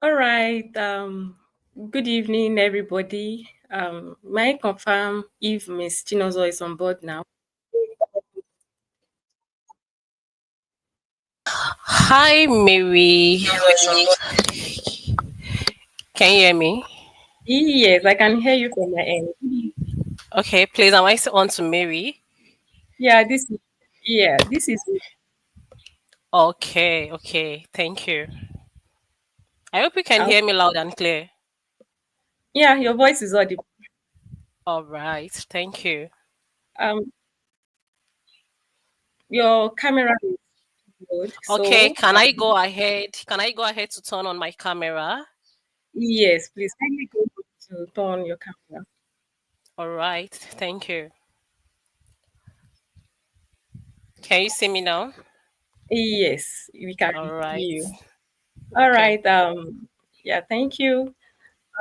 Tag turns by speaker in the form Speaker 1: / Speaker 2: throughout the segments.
Speaker 1: All right. Good evening, everybody. May I confirm if Miss Chinozo is on board now?
Speaker 2: Hi, Mary. Can you hear me?
Speaker 1: Yes, I can hear you from my end.
Speaker 2: Okay, please. Am I on to Mary?
Speaker 1: Yeah, this is
Speaker 2: Okay. Thank you. I hope you can
Speaker 1: uh,
Speaker 2: hear me loud and clear.
Speaker 1: yeah, your voice is audible.
Speaker 2: All right. Thank you.
Speaker 1: Um, your camera is good,
Speaker 2: Okay,
Speaker 1: so
Speaker 2: can I go ahead? Can I go ahead to turn on my camera?
Speaker 1: yes, please kindly go to turn your camera.
Speaker 2: All right. Thank you. Can you see me now?
Speaker 1: Yes, we can
Speaker 2: All
Speaker 1: see
Speaker 2: right.
Speaker 1: you. All
Speaker 2: Okay.
Speaker 1: right. Yeah, thank you.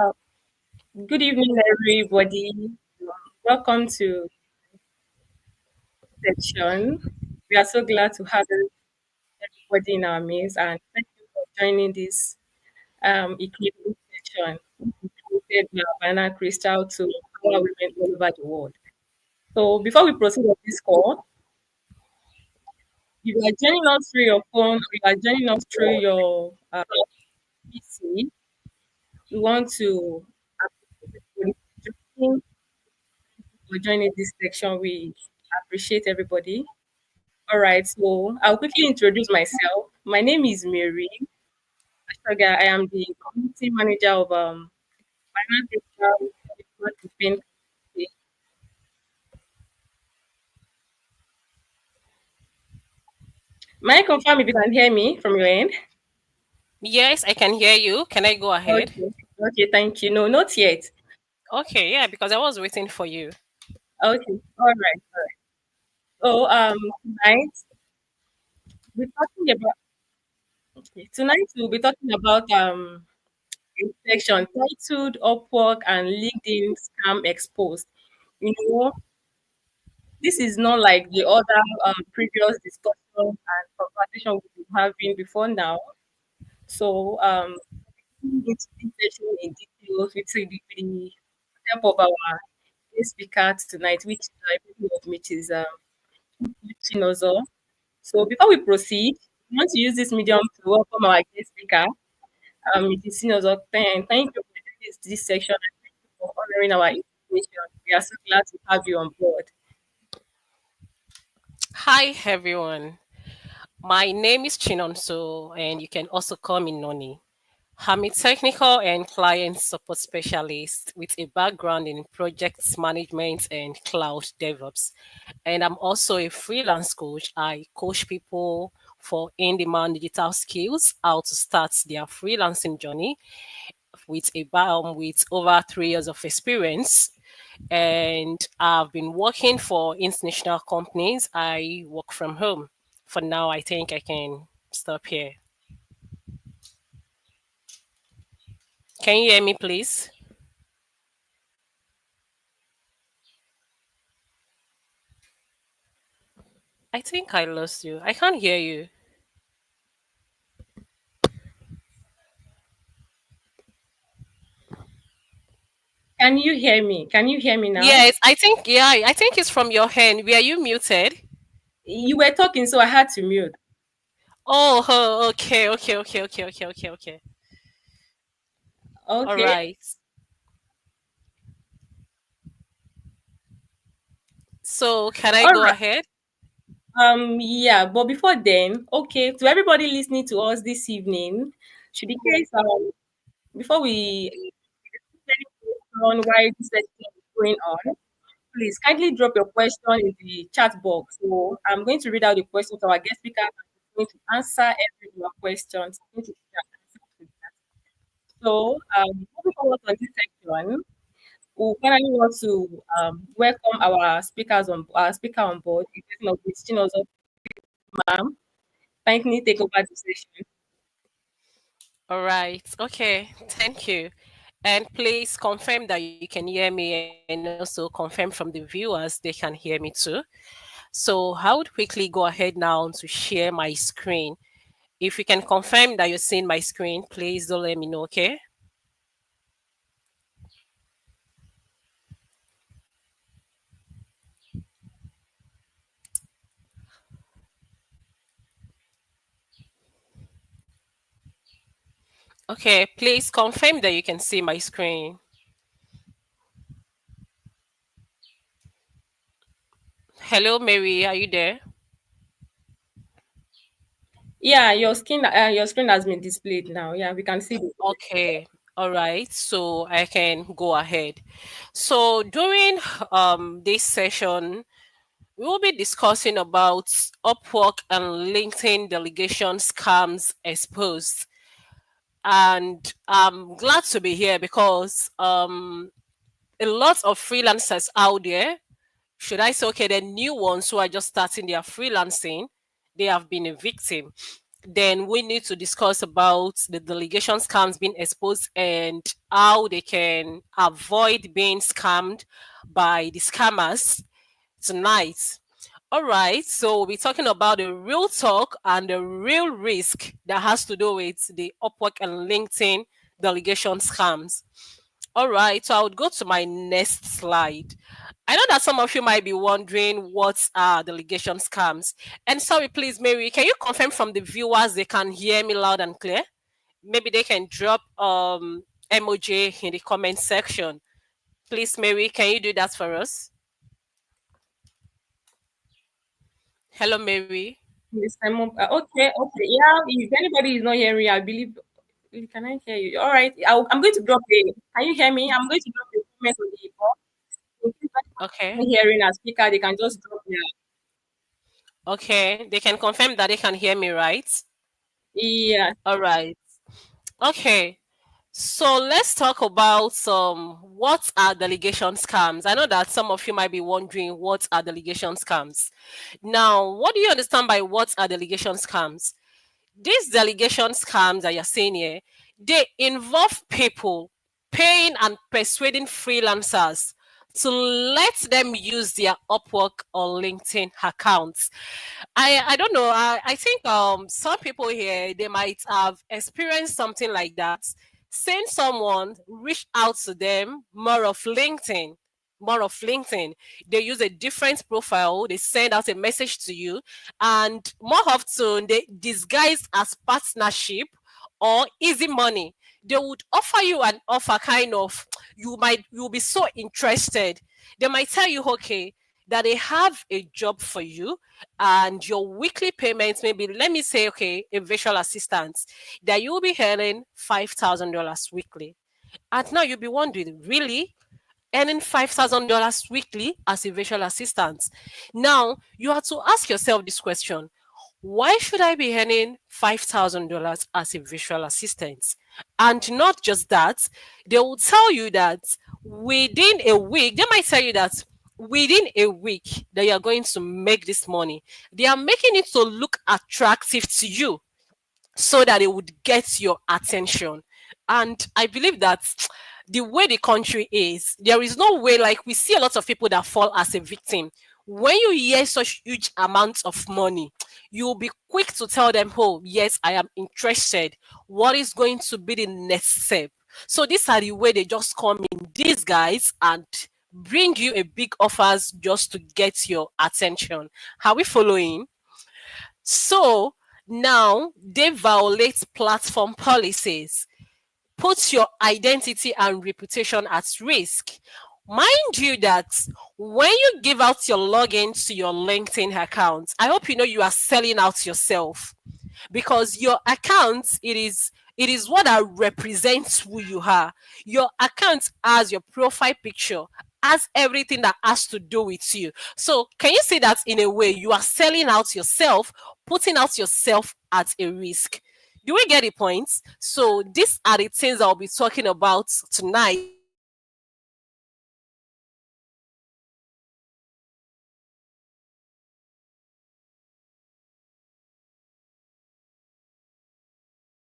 Speaker 1: Uh, Good evening, everybody. Welcome to section. We are so glad to have everybody in our midst, and thank you for joining this equipment section created by Havana Crystal to empower women all over the world. So before we proceed with this call, if you are joining us through your phone or you are joining us through your PC, we want to appreciate everybody for joining this section. We appreciate everybody. All right, so I'll quickly introduce myself. My name is Mary. I am the community manager of finance campaign. May I confirm if you can hear me from your end?
Speaker 2: Yes, I can hear you. Can I go ahead?
Speaker 1: Okay. Okay, thank you. No, not yet.
Speaker 2: Okay, yeah, because I was waiting for you.
Speaker 1: Okay. All right. All right. So tonight we're talking about tonight we'll be talking about a section titled Upwork and LinkedIn Scam Exposed. You know, this is not like the other previous discussion and conversation we've been having before now. So into this session in details with the help of our guest speaker tonight, which is Chinonso. So before we proceed, we want to use this medium to welcome our guest speaker, Mrs. Chinonso. Thank you for this section and thank you for honoring our invitation. We are so glad to have you on board.
Speaker 2: Hi, everyone. My name is Chinonso, and you can also call me Noni. I'm a technical and client support specialist with a background in project management and cloud DevOps. And I'm also a freelance coach. I coach people for in demand digital skills, how to start their freelancing journey with over 3 years of experience. And I've been working for international companies. I work from home. For now, I think I can stop here. Can you hear me, please? I think I lost you. I can't hear you.
Speaker 1: Can you hear me? Can you hear me now?
Speaker 2: Yes, I think it's from your hand. Were you muted?
Speaker 1: You were talking, so I had to mute.
Speaker 2: Okay. All
Speaker 1: Okay.
Speaker 2: right. So can I
Speaker 1: All
Speaker 2: go
Speaker 1: right.
Speaker 2: ahead?
Speaker 1: Yeah, but before then, okay, to everybody listening to us this evening, should in case before we on why this session is going on, please kindly drop your question in the chat box. So I'm going to read out the question to our guest speaker and he's going to answer every of your questions. He's going to give an answer to that. So moving forward on this section, we finally want to welcome our speaker on board, the person of Miss Chinozo, ma'am. Kindly take over the session.
Speaker 2: All right. Okay. Thank you. And please confirm that you can hear me and also confirm from the viewers they can hear me too. So I would quickly go ahead now to share my screen. If you can confirm that you're seeing my screen, please do let me know, okay? Okay, please confirm that you can see my screen. Hello, Mary, are you there?
Speaker 1: Yeah, your screen has been displayed now. Yeah, we can see the
Speaker 2: Okay, all right, so I can go ahead. So during this session, we will be discussing about Upwork and LinkedIn delegation scams exposed. And I'm glad to be here because a lot of freelancers out there, should I say, okay, the new ones who are just starting their freelancing, they have been a victim. Then we need to discuss about the delegation scams being exposed and how they can avoid being scammed by the scammers tonight. All right, so we'll be talking about the real talk and the real risk that has to do with the Upwork and LinkedIn delegation scams. All right, so I would go to my next slide. I know that some of you might be wondering what are delegation scams. And sorry, please, Mary, can you confirm from the viewers they can hear me loud and clear? Maybe they can drop emoji in the comment section. Please, Mary, can you do that for us? Hello, Mary.
Speaker 1: this time. Okay, okay. Yeah, if anybody is not hearing, I believe. Can I hear you? All right. I'm going to drop a. Can you hear me? I'm going to drop a comment on the box. In case
Speaker 2: Okay.
Speaker 1: anybody is not hearing a speaker, they can just drop their.
Speaker 2: Okay. They can confirm that they can hear me, right?
Speaker 1: Yeah.
Speaker 2: All right. Okay. So let's talk about what are delegation scams. I know that some of you might be wondering what are delegation scams. Now, what do you understand by what are delegation scams? These delegation scams that you're seeing here, they involve people paying and persuading freelancers to let them use their Upwork or LinkedIn accounts. I don't know. I think some people here they might have experienced something like that. Saying someone reach out to them more of LinkedIn. More of LinkedIn. They use a different profile, they send out a message to you, and more often they disguise as partnership or easy money. They would offer you an offer kind of you'll be so interested. They might tell you, okay, that they have a job for you and your weekly payments, maybe let me say, okay, a virtual assistant, that you'll be earning $5,000 weekly. And now you'll be wondering, really? Earning $5,000 weekly as a virtual assistant? Now you have to ask yourself this question: why should I be earning $5,000 as a visual assistant? And not just that, they will tell you that within a week, they might tell you that within a week that you are going to make this money. They are making it to look attractive to you so that it would get your attention. And I believe that the way the country is, there is no way, like we see a lot of people that fall as a victim. When you hear such huge amounts of money, you'll be quick to tell them, oh, yes, I am interested. What is going to be the next step? So these are the way they just come in, these guys, and bring you a big offers just to get your attention. Are we following? So now they violate platform policies, puts your identity and reputation at risk. Mind you that when you give out your login to your LinkedIn account, I hope you know you are selling out yourself, because your account, it is what that represents who you are. Your account has your profile picture, has everything that has to do with you. So can you say that in a way you are selling out yourself, putting out yourself at a risk? Do we get the point? So these are the things I'll be talking about tonight.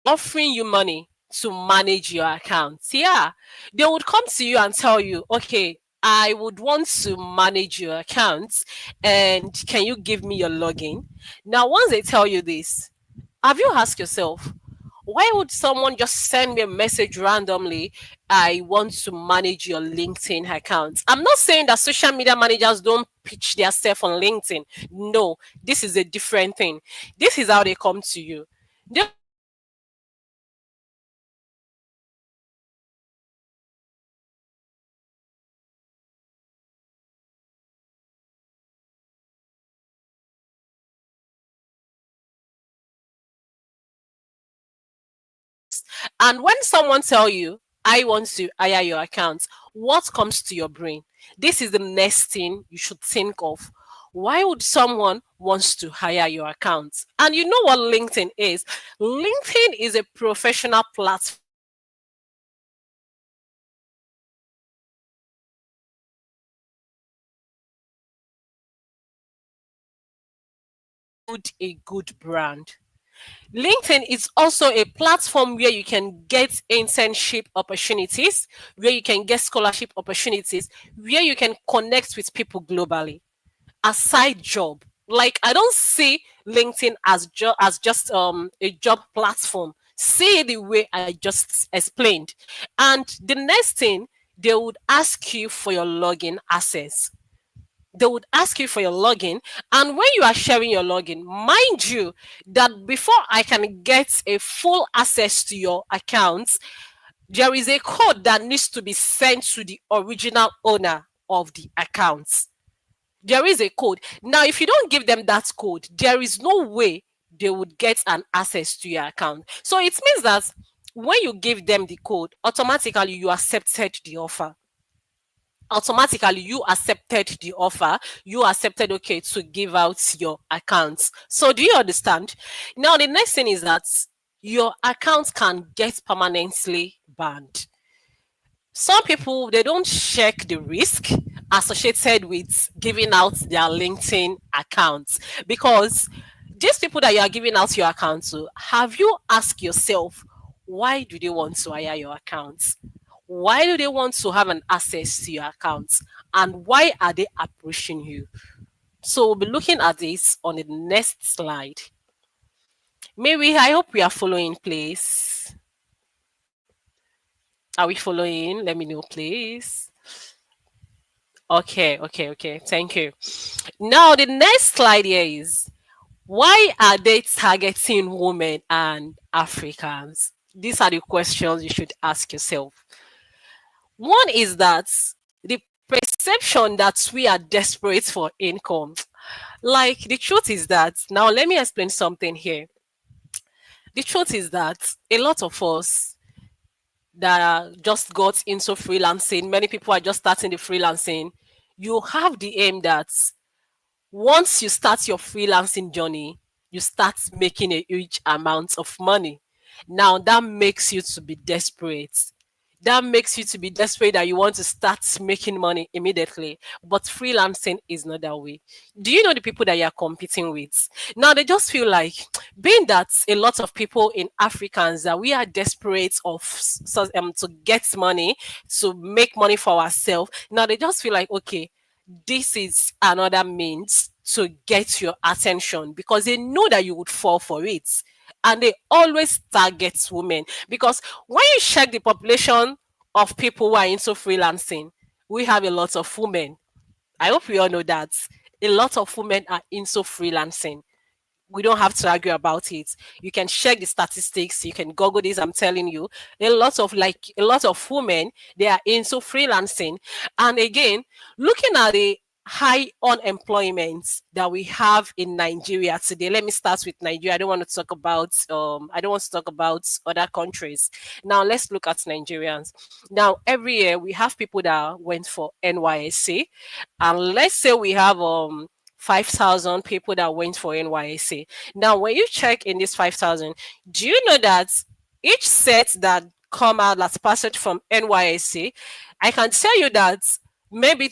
Speaker 2: Offering you money to manage your accounts. Yeah, they would come to you and tell you, okay, I would want to manage your accounts, and can you give me your login? Now, once they tell you this, Have you asked yourself, why would someone just send me a message randomly? I want to manage your LinkedIn account. I'm not saying that social media managers don't pitch their stuff on LinkedIn. No, this is a different thing. This is how they come to you. They And when someone tell you, I want to hire your account, what comes to your brain? This is the next thing you should think of. Why would someone wants to hire your account? And you know what LinkedIn is? LinkedIn is a professional platform. A good brand. LinkedIn is also a platform where you can get internship opportunities, where you can get scholarship opportunities, where you can connect with people globally. A side job. Like I don't see LinkedIn as as just a job platform. See the way I just explained. And the next thing, they would ask you for your login access. They would ask you for your login, and when you are sharing your login, mind you that before I can get a full access to your account, there is a code that needs to be sent to the original owner of the account. There is a code. Now, if you don't give them that code, there is no way they would get an access to your account. So it means that when you give them the code, automatically you accepted the offer. Automatically you accepted the offer. You accepted, okay, to give out your accounts. So do you understand? Now, the next thing is that your account can get permanently banned. Some people, they don't check the risk associated with giving out their LinkedIn accounts, because these people that you are giving out your account to, have you asked yourself, why do they want to hire your accounts? Why do they want to have an access to your accounts? And why are they approaching you? So we'll be looking at this on the next slide. Maybe I hope we are following, please. Are we following? Let me know, please. Okay. Thank you. Now, the next slide here is, why are they targeting women and Africans? These are the questions you should ask yourself. One is that the perception that we are desperate for income. Like, the truth is that, now let me explain something here. The truth is that a lot of us that just got into freelancing, many people are just starting the freelancing. You have the aim that once you start your freelancing journey, you start making a huge amount of money. Now that makes you to be desperate. That makes you to be desperate that you want to start making money immediately. But freelancing is not that way. Do you know the people that you're competing with? Now they just feel like, being that a lot of people in Africans that we are desperate of to get money, to make money for ourselves. Now they just feel like, okay, this is another means to get your attention, because they know that you would fall for it. And they always target women, because when you check the population of people who are into freelancing, we have a lot of women. I hope we all know that a lot of women are into freelancing. We don't have to argue about it. You can check the statistics, you can google this. I'm telling you, a lot of women, they are into freelancing. And again, looking at the high unemployment that we have in Nigeria today. Let me start with Nigeria. I don't want to talk about other countries. Now let's look at Nigerians. Now every year we have people that went for NYSC, and let's say we have 5,000 people that went for NYSC. Now, when you check in this 5,000, do you know that each set that come out that's passed from NYSC, I can tell you that maybe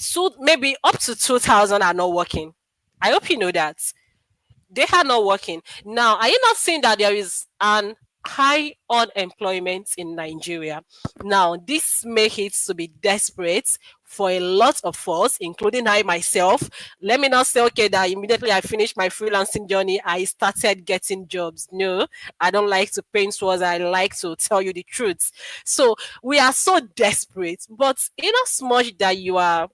Speaker 2: up to 2,000 are not working. I hope you know that they are not working. Now, are you not seeing that there is an high unemployment in Nigeria. Now, this makes it to be desperate for a lot of us, including I myself. Let me not say, okay, that immediately I finished my freelancing journey, I started getting jobs. No, I don't like to paint words. I like to tell you the truth. So we are so desperate, but in as much that you are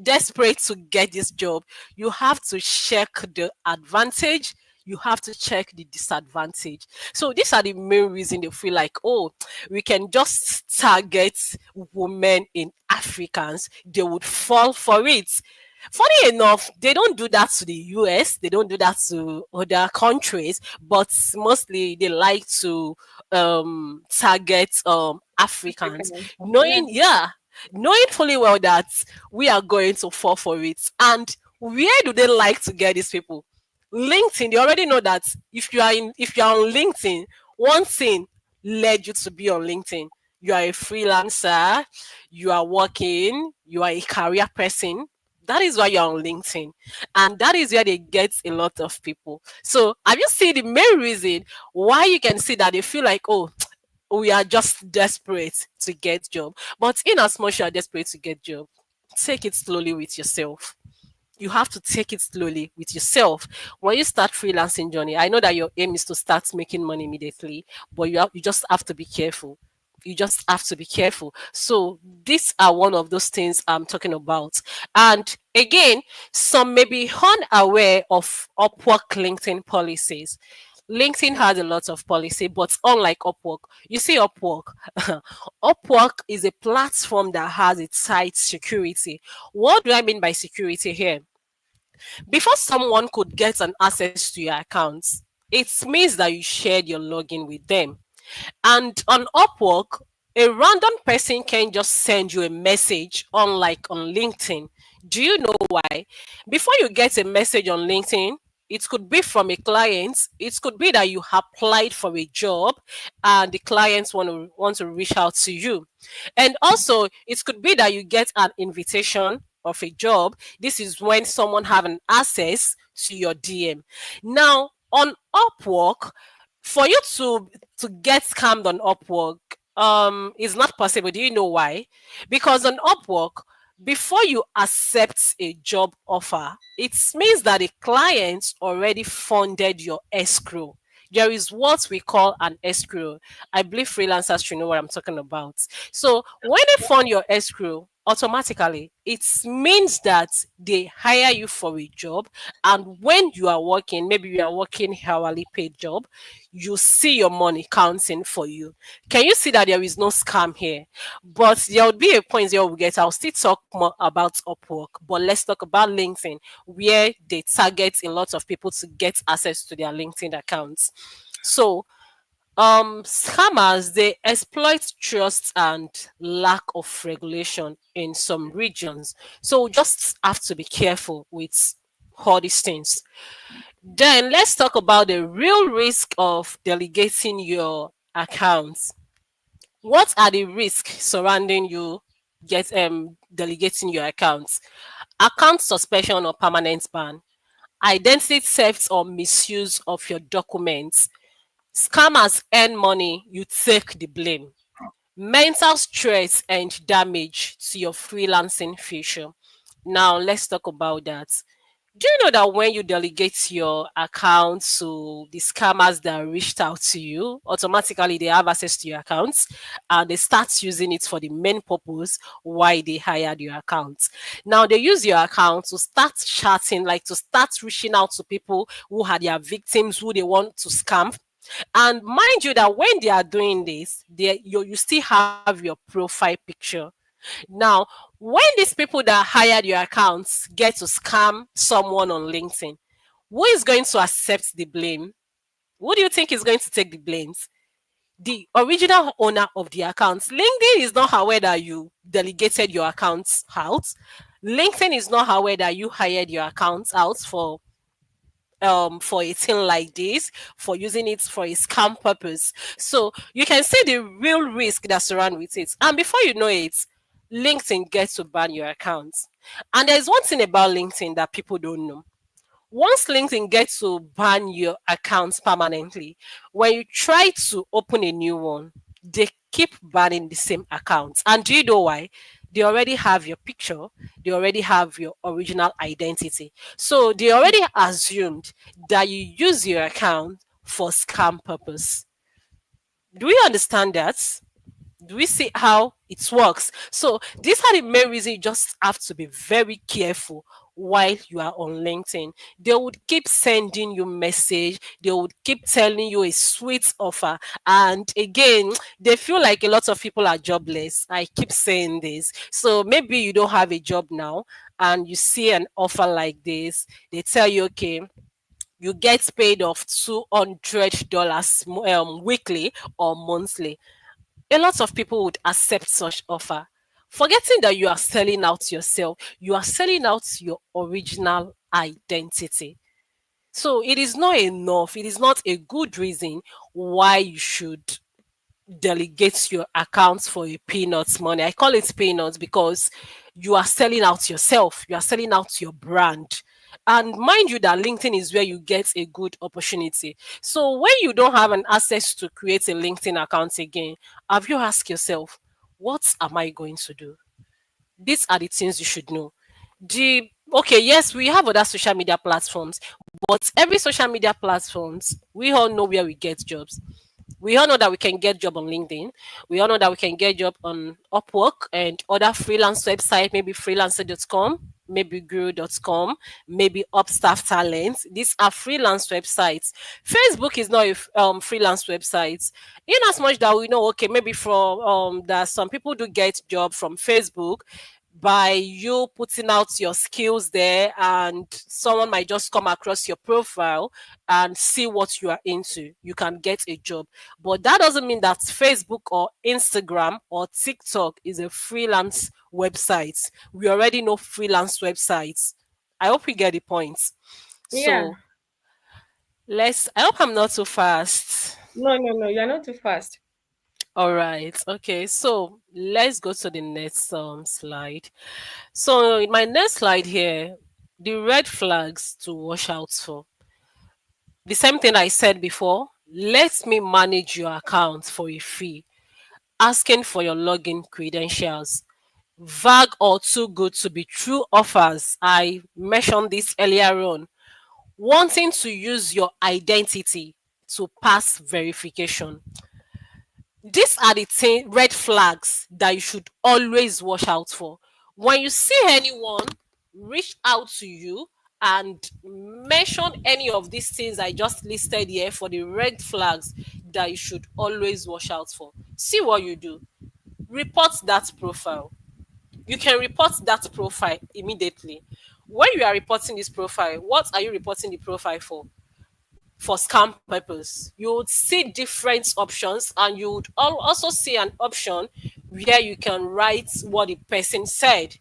Speaker 2: desperate to get this job, you have to check the advantage, you have to check the disadvantage. So these are the main reason they feel like, oh, we can just target women in Africans, they would fall for it. Funny enough, they don't do that to the US, they don't do that to other countries, but mostly they like to target Africans,
Speaker 1: African. Yeah.
Speaker 2: knowing, yeah, knowing fully well that we are going to fall for it. And where do they like to get these people? LinkedIn. They already know that if you are on LinkedIn, one thing led you to be on LinkedIn. You are a freelancer, you are working, you are a career person. That is why you're on LinkedIn. And that is where they get a lot of people. So have you seen the main reason why you can see that they feel like, oh, we are just desperate to get job. But in as much you are desperate to get job, take it slowly with yourself. You have to take it slowly with yourself. When you start freelancing journey, I know that your aim is to start making money immediately, but you just have to be careful. You just have to be careful. So these are one of those things I'm talking about. And again, some may be unaware of Upwork LinkedIn policies. LinkedIn has a lot of policy, but unlike Upwork, you see Upwork, Upwork is a platform that has a tight security. What do I mean by security here? Before someone could get an access to your accounts, it means that you shared your login with them. And on Upwork, a random person can just send you a message, unlike on LinkedIn. Do you know why? Before you get a message on LinkedIn, it could be from a client. It could be that you applied for a job and the clients want to reach out to you. And also, it could be that you get an invitation of a job. This is when someone have an access to your DM. Now, on Upwork, for you to get scammed on Upwork, is not possible. Do you know why? Because on Upwork, before you accept a job offer, it means that the client already funded your escrow. There is what we call an escrow. I believe freelancers should know what I'm talking about. So when they fund your escrow, automatically it means that they hire you for a job, and when you are working, maybe you are working hourly paid job, you see your money counting for you. Can you see that there is no scam here? But there will be a point where we get. I'll still talk more about Upwork, but let's talk about LinkedIn, where they target a lot of people to get access to their LinkedIn accounts. So scammers, they exploit trust and lack of regulation in some regions. So we just have to be careful with all these things. Then let's talk about the real risk of delegating your accounts. What are the risks surrounding you get delegating your accounts? Account suspension or permanent ban, identity theft or misuse of your documents, scammers earn money, you take the blame, mental stress and damage to your freelancing future. Now let's talk about that. Do you know that when you delegate your account to the scammers that reached out to you, automatically they have access to your accounts and they start using it for the main purpose why they hired your account. Now they use your account to start chatting, like to start reaching out to people who are their victims, who they want to scam. And mind you that when they are doing this, you still have your profile picture. Now, when these people that hired your accounts get to scam someone on LinkedIn, who is going to accept the blame? Who do you think is going to take the blames? The original owner of the accounts. LinkedIn is not aware that you delegated your accounts out. LinkedIn is not aware that you hired your accounts out for a thing like this, for using it for a scam purpose. So you can see the real risk that surround with it. And before you know it, LinkedIn gets to ban your account. And there's one thing about LinkedIn that people don't know. Once LinkedIn gets to ban your accounts permanently, when you try to open a new one, they keep banning the same accounts. And do you know why? They already have your picture, they already have your original identity. So they already assumed that you use your account for scam purpose. Do we understand that? Do we see how it works? So these are the main reason you just have to be very careful while you are on LinkedIn. They would keep sending you message, they would keep telling you a sweet offer. And again, they feel like a lot of people are jobless. I keep saying this. So maybe you don't have a job now and you see an offer like this, they tell you, okay, you get paid of $200 weekly or monthly. A lot of people would accept such offer, forgetting that you are selling out yourself, you are selling out your original identity. So it is not enough, it is not a good reason why you should delegate your accounts for a peanuts money. I call it peanuts because you are selling out yourself, you are selling out your brand. And mind you, that LinkedIn is where you get a good opportunity. So when you don't have an access to create a LinkedIn account again, have you asked yourself, what am I going to do? These are the things you should know. The okay, yes, we have other social media platforms, but every social media platforms, we all know where we get jobs. We all know that we can get job on LinkedIn. We all know that we can get job on Upwork and other freelance website, maybe freelancer.com, maybe guru.com, maybe Upstaff Talent. These are freelance websites. Facebook is not a freelance website. In as much that we know, okay, maybe from that some people do get job from Facebook by you putting out your skills there, and someone might just come across your profile and see what you are into, you can get a job. But that doesn't mean that Facebook or Instagram or TikTok is a freelance website. We already know freelance websites. I hope we get the point.
Speaker 1: Yeah.
Speaker 2: So I hope I'm not too fast.
Speaker 1: No, no, no. You're not too fast.
Speaker 2: All right. Okay. So let's go to the next slide. So in my next slide here, the red flags to watch out for. The same thing I said before. Let me manage your account for a fee. Asking for your login credentials. Vague or too good to be true offers. I mentioned this earlier on. Wanting to use your identity to pass verification. These are the red flags that you should always watch out for. When you see anyone reach out to you and mention any of these things I just listed here for the red flags that you should always watch out for, see what you do. Report that profile. You can report that profile immediately. When you are reporting this profile, what are you reporting the profile for? For scam purpose. You would see different options, and you would also see an option where you can write what the person said,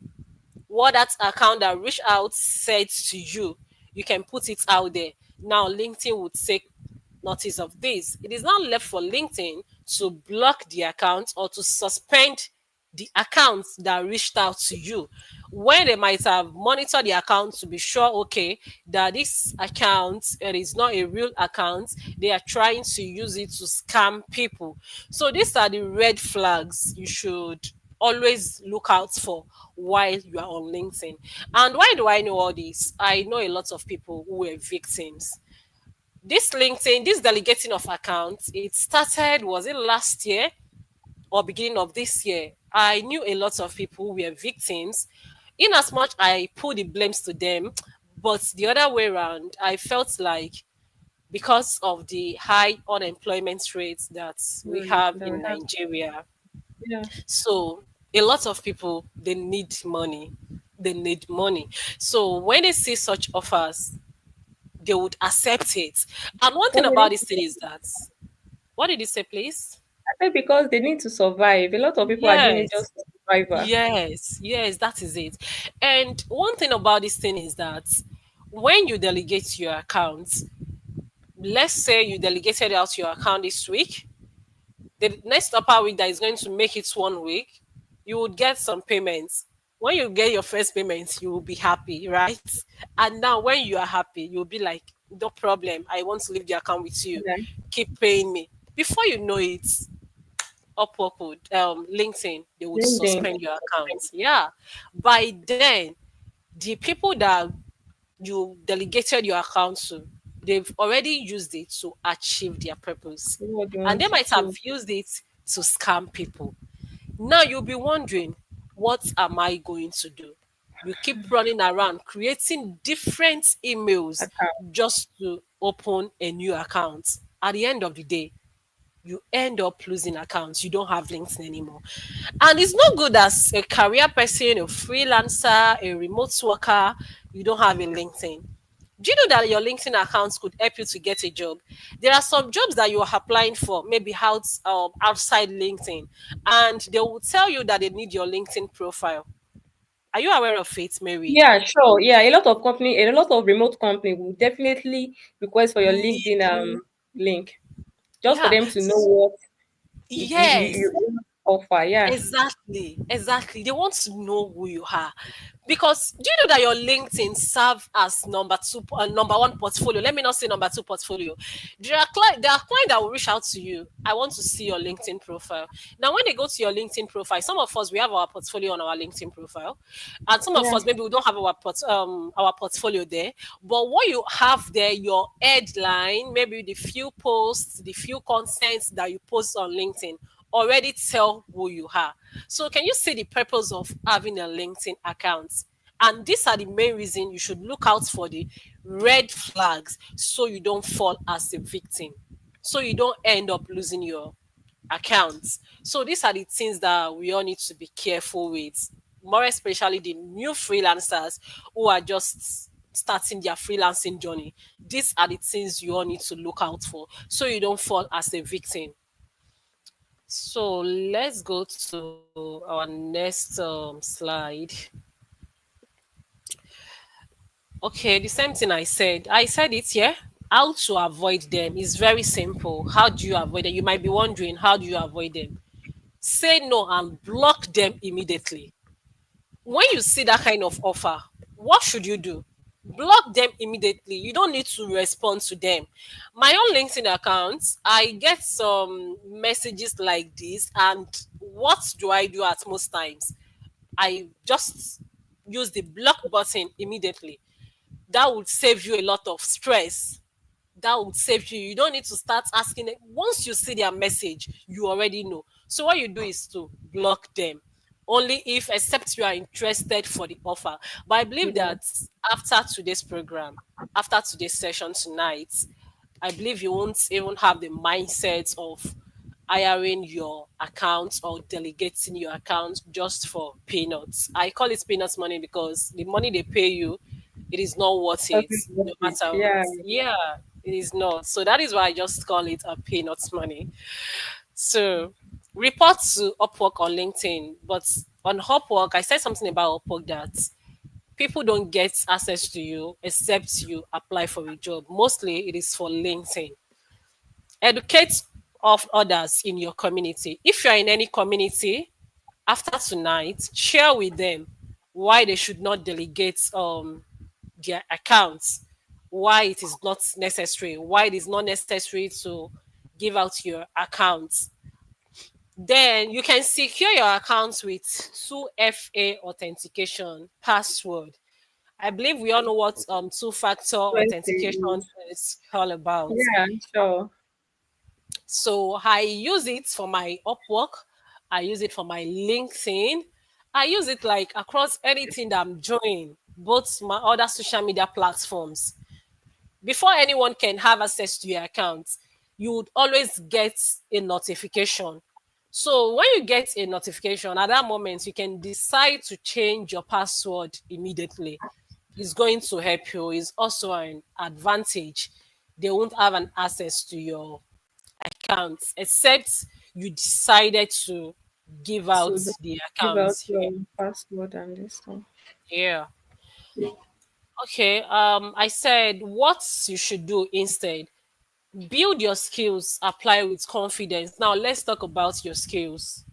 Speaker 2: what that account that reached out said to you. You can put it out there. Now, LinkedIn would take notice of this. It is not left for LinkedIn to block the account or to suspend the accounts that reached out to you, when they might have monitored the account to be sure, okay, that this account, it is not a real account, they are trying to use it to scam people. So these are the red flags you should always look out for while you are on LinkedIn. And why do I know all this? I know a lot of people who were victims. This LinkedIn, this delegating of accounts, it started, was it last year or beginning of this year? I knew a lot of people who were victims. In as much I put the blames to them, but the other way around, I felt like because of the high unemployment rates that we have
Speaker 1: That we
Speaker 2: in
Speaker 1: have.
Speaker 2: Nigeria,
Speaker 1: Yeah.
Speaker 2: so a lot of people, they need money. They need money. So when they see such offers, they would accept it. And one thing
Speaker 1: Because they
Speaker 2: about
Speaker 1: need
Speaker 2: this
Speaker 1: to,
Speaker 2: thing is that, what did you say, please?
Speaker 1: I think because they need to survive. A lot of people are doing it
Speaker 2: Yes,
Speaker 1: just for survival.
Speaker 2: yes, that is it. And one thing about this thing is that when you delegate your account, let's say you delegated out your account this week, the next upper week that is going to make it 1 week, you would get some payments. When you get your first payment, you will be happy, right? And now when you are happy, you'll be like, no problem. I want to leave the account with you.
Speaker 1: Yeah.
Speaker 2: Keep paying me. Before you know it, Upwork would, LinkedIn, they would
Speaker 1: LinkedIn.
Speaker 2: suspend your account. Yeah. By then, the people that you delegated your account to, they've already used it to achieve their purpose.
Speaker 1: What do you
Speaker 2: And
Speaker 1: want
Speaker 2: they
Speaker 1: to
Speaker 2: might have
Speaker 1: do?
Speaker 2: used it to scam people. Now you'll be wondering, what am I going to do? You keep running around creating different emails
Speaker 1: Account.
Speaker 2: just to open a new account. At the end of the day, you end up losing accounts. You don't have LinkedIn anymore. And it's not good as a career person, a freelancer, a remote worker, you don't have a LinkedIn. Do you know that your LinkedIn accounts could help you to get a job? There are some jobs that you are applying for, maybe outside LinkedIn, and they will tell you that they need your LinkedIn profile. Are you aware of it, Mary?
Speaker 1: Yeah, sure. Yeah, a lot of remote company will definitely request for your LinkedIn link just for
Speaker 2: Yeah.
Speaker 1: them to know what
Speaker 2: Yes.
Speaker 1: you offer. Yeah.
Speaker 2: Exactly, exactly. They want to know who you are. Because do you know that your LinkedIn serve as number one portfolio? Let me not say number two portfolio. There are clients that will reach out to you. I want to see your LinkedIn profile. Now, when they go to your LinkedIn profile, some of us we have our portfolio on our LinkedIn profile, and some of
Speaker 1: Yeah.
Speaker 2: us maybe we don't have our portfolio there. But what you have there, your headline, maybe the few posts, the few contents that you post on LinkedIn already tell who you are. So can you see the purpose of having a LinkedIn account? And these are the main reason you should look out for the red flags so you don't fall as a victim. So you don't end up losing your accounts. So these are the things that we all need to be careful with, more especially the new freelancers who are just starting their freelancing journey. These are the things you all need to look out for so you don't fall as a victim. So let's go to our next slide. Okay, the same thing I said. I said it, yeah. How to avoid them is very simple. How do you avoid them? You might be wondering, how do you avoid them? Say no and block them immediately. When you see that kind of offer, what should you do? Block them immediately. You don't need to respond to them. My own LinkedIn account, I get some messages like this, and what do I do at most times? I just use the block button immediately. That would save you a lot of stress. That would save you. You don't need to start asking them. Once you see their message, you already know. So what you do is to block them. Only if, except you are interested for the offer. But I believe
Speaker 1: Yeah.
Speaker 2: that after today's program, after today's session tonight, I believe you won't even have the mindset of hiring your account or delegating your account just for peanuts. I call it peanuts money because the money they pay you, it is not worth it,
Speaker 1: Doesn't worth
Speaker 2: no
Speaker 1: it.
Speaker 2: matter what.
Speaker 1: Yeah.
Speaker 2: Yeah, it is not. So that is why I just call it a peanuts money. So report to Upwork on LinkedIn, but on Upwork, I said something about Upwork that people don't get access to you except you apply for a job. Mostly it is for LinkedIn. Educate of others in your community. If you're in any community, after tonight, share with them why they should not delegate their accounts, why it is not necessary, why it is not necessary to give out your accounts. Then you can secure your accounts with 2FA authentication password. I believe we all know what two-factor authentication
Speaker 1: Twenty.
Speaker 2: is all about.
Speaker 1: Yeah, sure.
Speaker 2: So I use it for my Upwork. I use it for my LinkedIn. I use it like across anything that I'm doing, both my other social media platforms. Before anyone can have access to your account, you would always get a notification. So when you get a notification, at that moment, you can decide to change your password immediately. It's going to help you. It's also an advantage. They won't have an access to your account except you decided to give out
Speaker 1: So
Speaker 2: the
Speaker 1: give out
Speaker 2: account.
Speaker 1: your password and this stuff.
Speaker 2: Yeah. Okay. I said what you should do instead. Build your skills, apply with confidence. Now let's talk about your skills.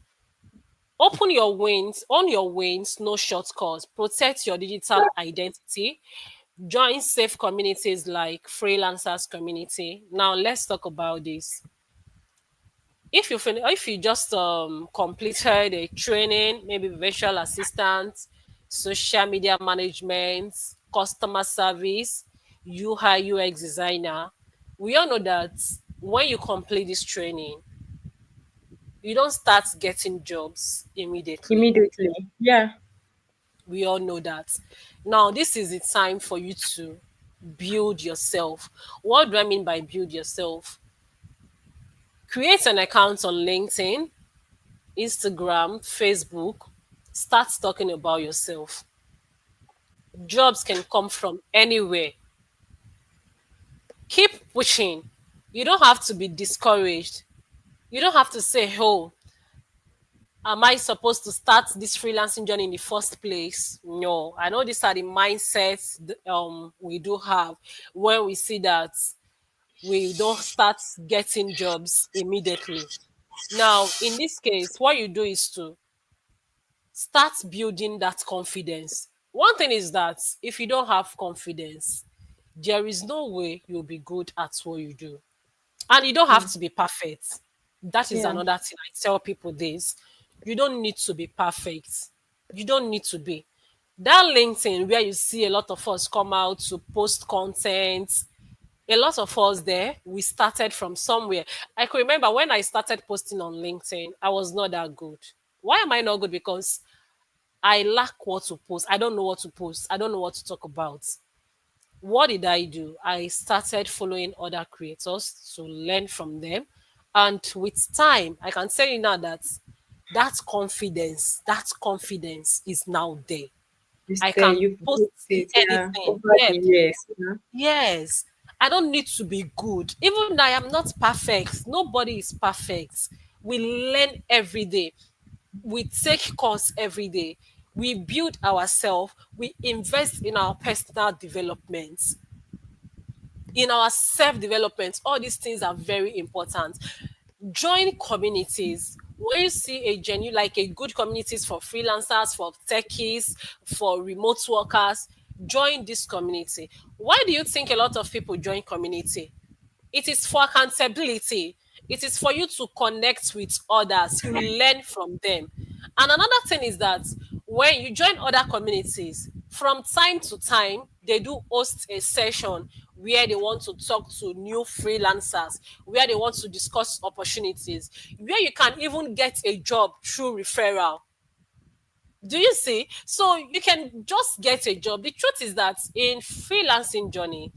Speaker 2: Open your wings, on your wings, no shortcuts. Protect your digital identity. Join safe communities like freelancers community. Now let's talk about this. If you just completed a training, maybe virtual assistant, social media management, customer service, UI UX designer, we all know that when you complete this training, you don't start getting jobs immediately.
Speaker 1: Immediately. Yeah.
Speaker 2: We all know that. Now, this is the time for you to build yourself. What do I mean by build yourself? Create an account on LinkedIn, Instagram, Facebook. Start talking about yourself. Jobs can come from anywhere. Keep pushing. You don't have to be discouraged. You don't have to say, oh, am I supposed to start this freelancing journey in the first place? No, I know these are the mindsets we do have when we see that we don't start getting jobs immediately. Now, in this case, what you do is to start building that confidence. One thing is that if you don't have confidence, there is no way you'll be good at what you do. And you don't have
Speaker 1: Mm.
Speaker 2: to be perfect. That is
Speaker 1: Yeah.
Speaker 2: another thing I tell people this. You don't need to be perfect. You don't need to be. That LinkedIn where you see a lot of us come out to post content, a lot of us there, we started from somewhere. I can remember when I started posting on LinkedIn, I was not that good. Why am I not good? Because I lack what to post. I don't know what to post. I don't know what to talk about. What did I do? I started following other creators to learn from them. And with time, I can tell you now that that confidence is now there.
Speaker 1: It's
Speaker 2: I
Speaker 1: there.
Speaker 2: can
Speaker 1: You've
Speaker 2: post
Speaker 1: built it. Yeah.
Speaker 2: anything.
Speaker 1: Over the
Speaker 2: Yes.
Speaker 1: years. Yeah.
Speaker 2: Yes. I don't need to be good. Even I am not perfect. Nobody is perfect. We learn every day. We take course every day. We build ourselves. We invest in our personal development, in our self development. All these things are very important. Join communities. When you see a genuine, like a good communities for freelancers, for techies, for remote workers, join this community. Why do you think a lot of people join community? It is for accountability. It is for you to connect with others. You learn from them. And another thing is that when you join other communities, from time to time, they do host a session where they want to talk to new freelancers, where they want to discuss opportunities, where you can even get a job through referral. Do you see? So you can just get a job. The truth is that in freelancing journey,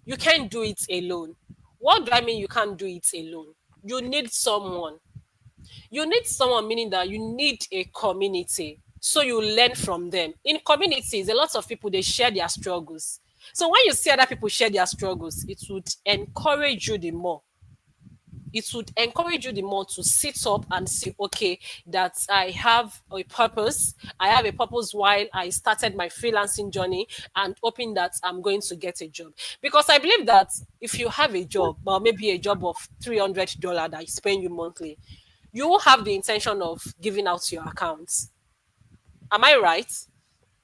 Speaker 2: you can't do it alone. What do I mean you can't do it alone? You need someone. You need someone, meaning that you need a community. So you learn from them. In communities, a lot of people they share their struggles. So when you see other people share their struggles, it would encourage you the more. It would encourage you the more to sit up and say, okay, that I have a purpose. I have a purpose while I started my freelancing journey and hoping that I'm going to get a job. Because I believe that if you have a job, or maybe a job of $300 that is paying you monthly, you will have the intention of giving out your accounts. Am I right?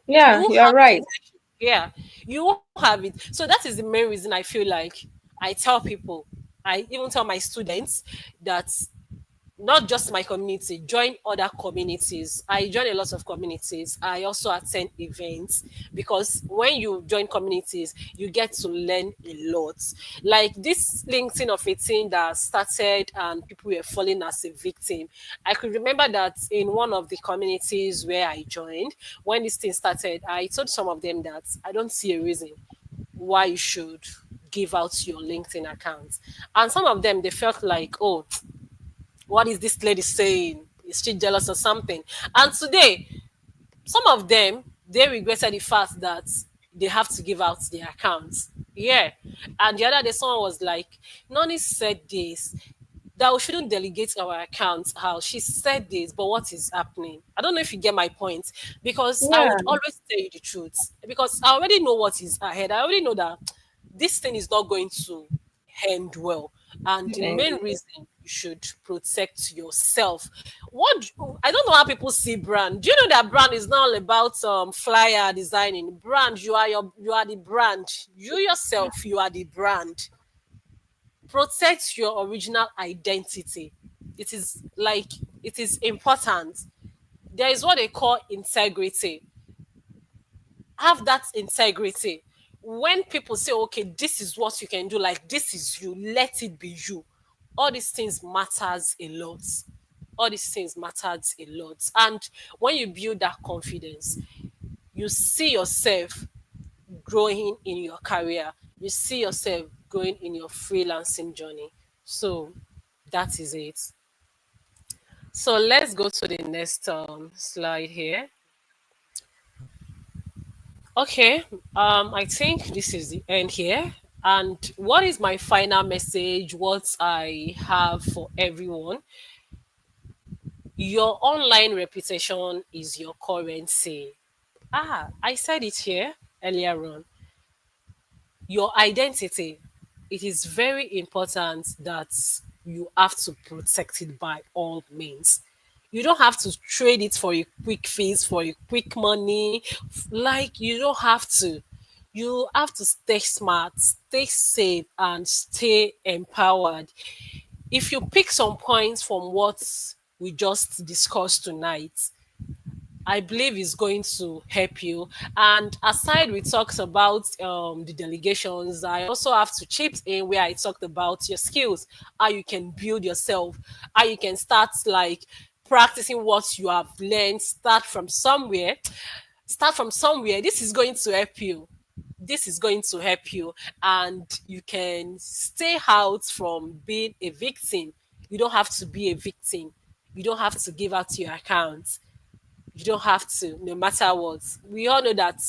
Speaker 2: You
Speaker 1: Yeah.
Speaker 2: will
Speaker 1: You are
Speaker 2: have the
Speaker 1: right.
Speaker 2: intention. Yeah, you will have it. So that is the main reason I feel like I tell people, I even tell my students that not just my community, join other communities. I join a lot of communities. I also attend events because when you join communities, you get to learn a lot. Like this LinkedIn of a thing that started and people were falling as a victim. I could remember that in one of the communities where I joined, when this thing started, I told some of them that I don't see a reason why you should give out your LinkedIn account. And some of them they felt like, oh, what is this lady saying? Is she jealous or something? And today, some of them they regretted the fact that they have to give out their accounts. Yeah. And the other day, someone was like, Noni said this, that we shouldn't delegate our accounts. How she said this, but what is happening? I don't know if you get my point. Because I
Speaker 1: Yeah.
Speaker 2: would always tell you the truth. Because I already know what is ahead. I already know that this thing is not going to end well. And the
Speaker 1: And
Speaker 2: main reason you should protect yourself. I don't know how people see brand. Do you know that brand is not all about flyer designing? Brand, you are the brand. You yourself, you are the brand. Protect your original identity. It is like it is important. There is what they call integrity. Have that integrity. When people say, okay, this is what you can do, like this is you, let it be you. All these things matters a lot. All these things matters a lot. And when you build that confidence, you see yourself growing in your career. You see yourself growing in your freelancing journey. So that is it. So let's go to the next slide here. Okay, I think this is the end here. And what is my final message? What I have for everyone? Your online reputation is your currency. I said it here earlier on. Your identity, it is very important that you have to protect it by all means. You don't have to trade it for a quick fix, for a quick money. Like, you don't have to. You have to stay smart, stay safe, and stay empowered. If you pick some points from what we just discussed tonight, I believe is going to help you. And aside we talked about the delegations, I also have to chip in where I talked about your skills, how you can build yourself, how you can start like practicing what you have learned, start from somewhere. This is going to help you. This is going to help you, and you can stay out from being a victim. You don't have to be a victim. You don't have to give out your account. You don't have to, no matter what. We all know that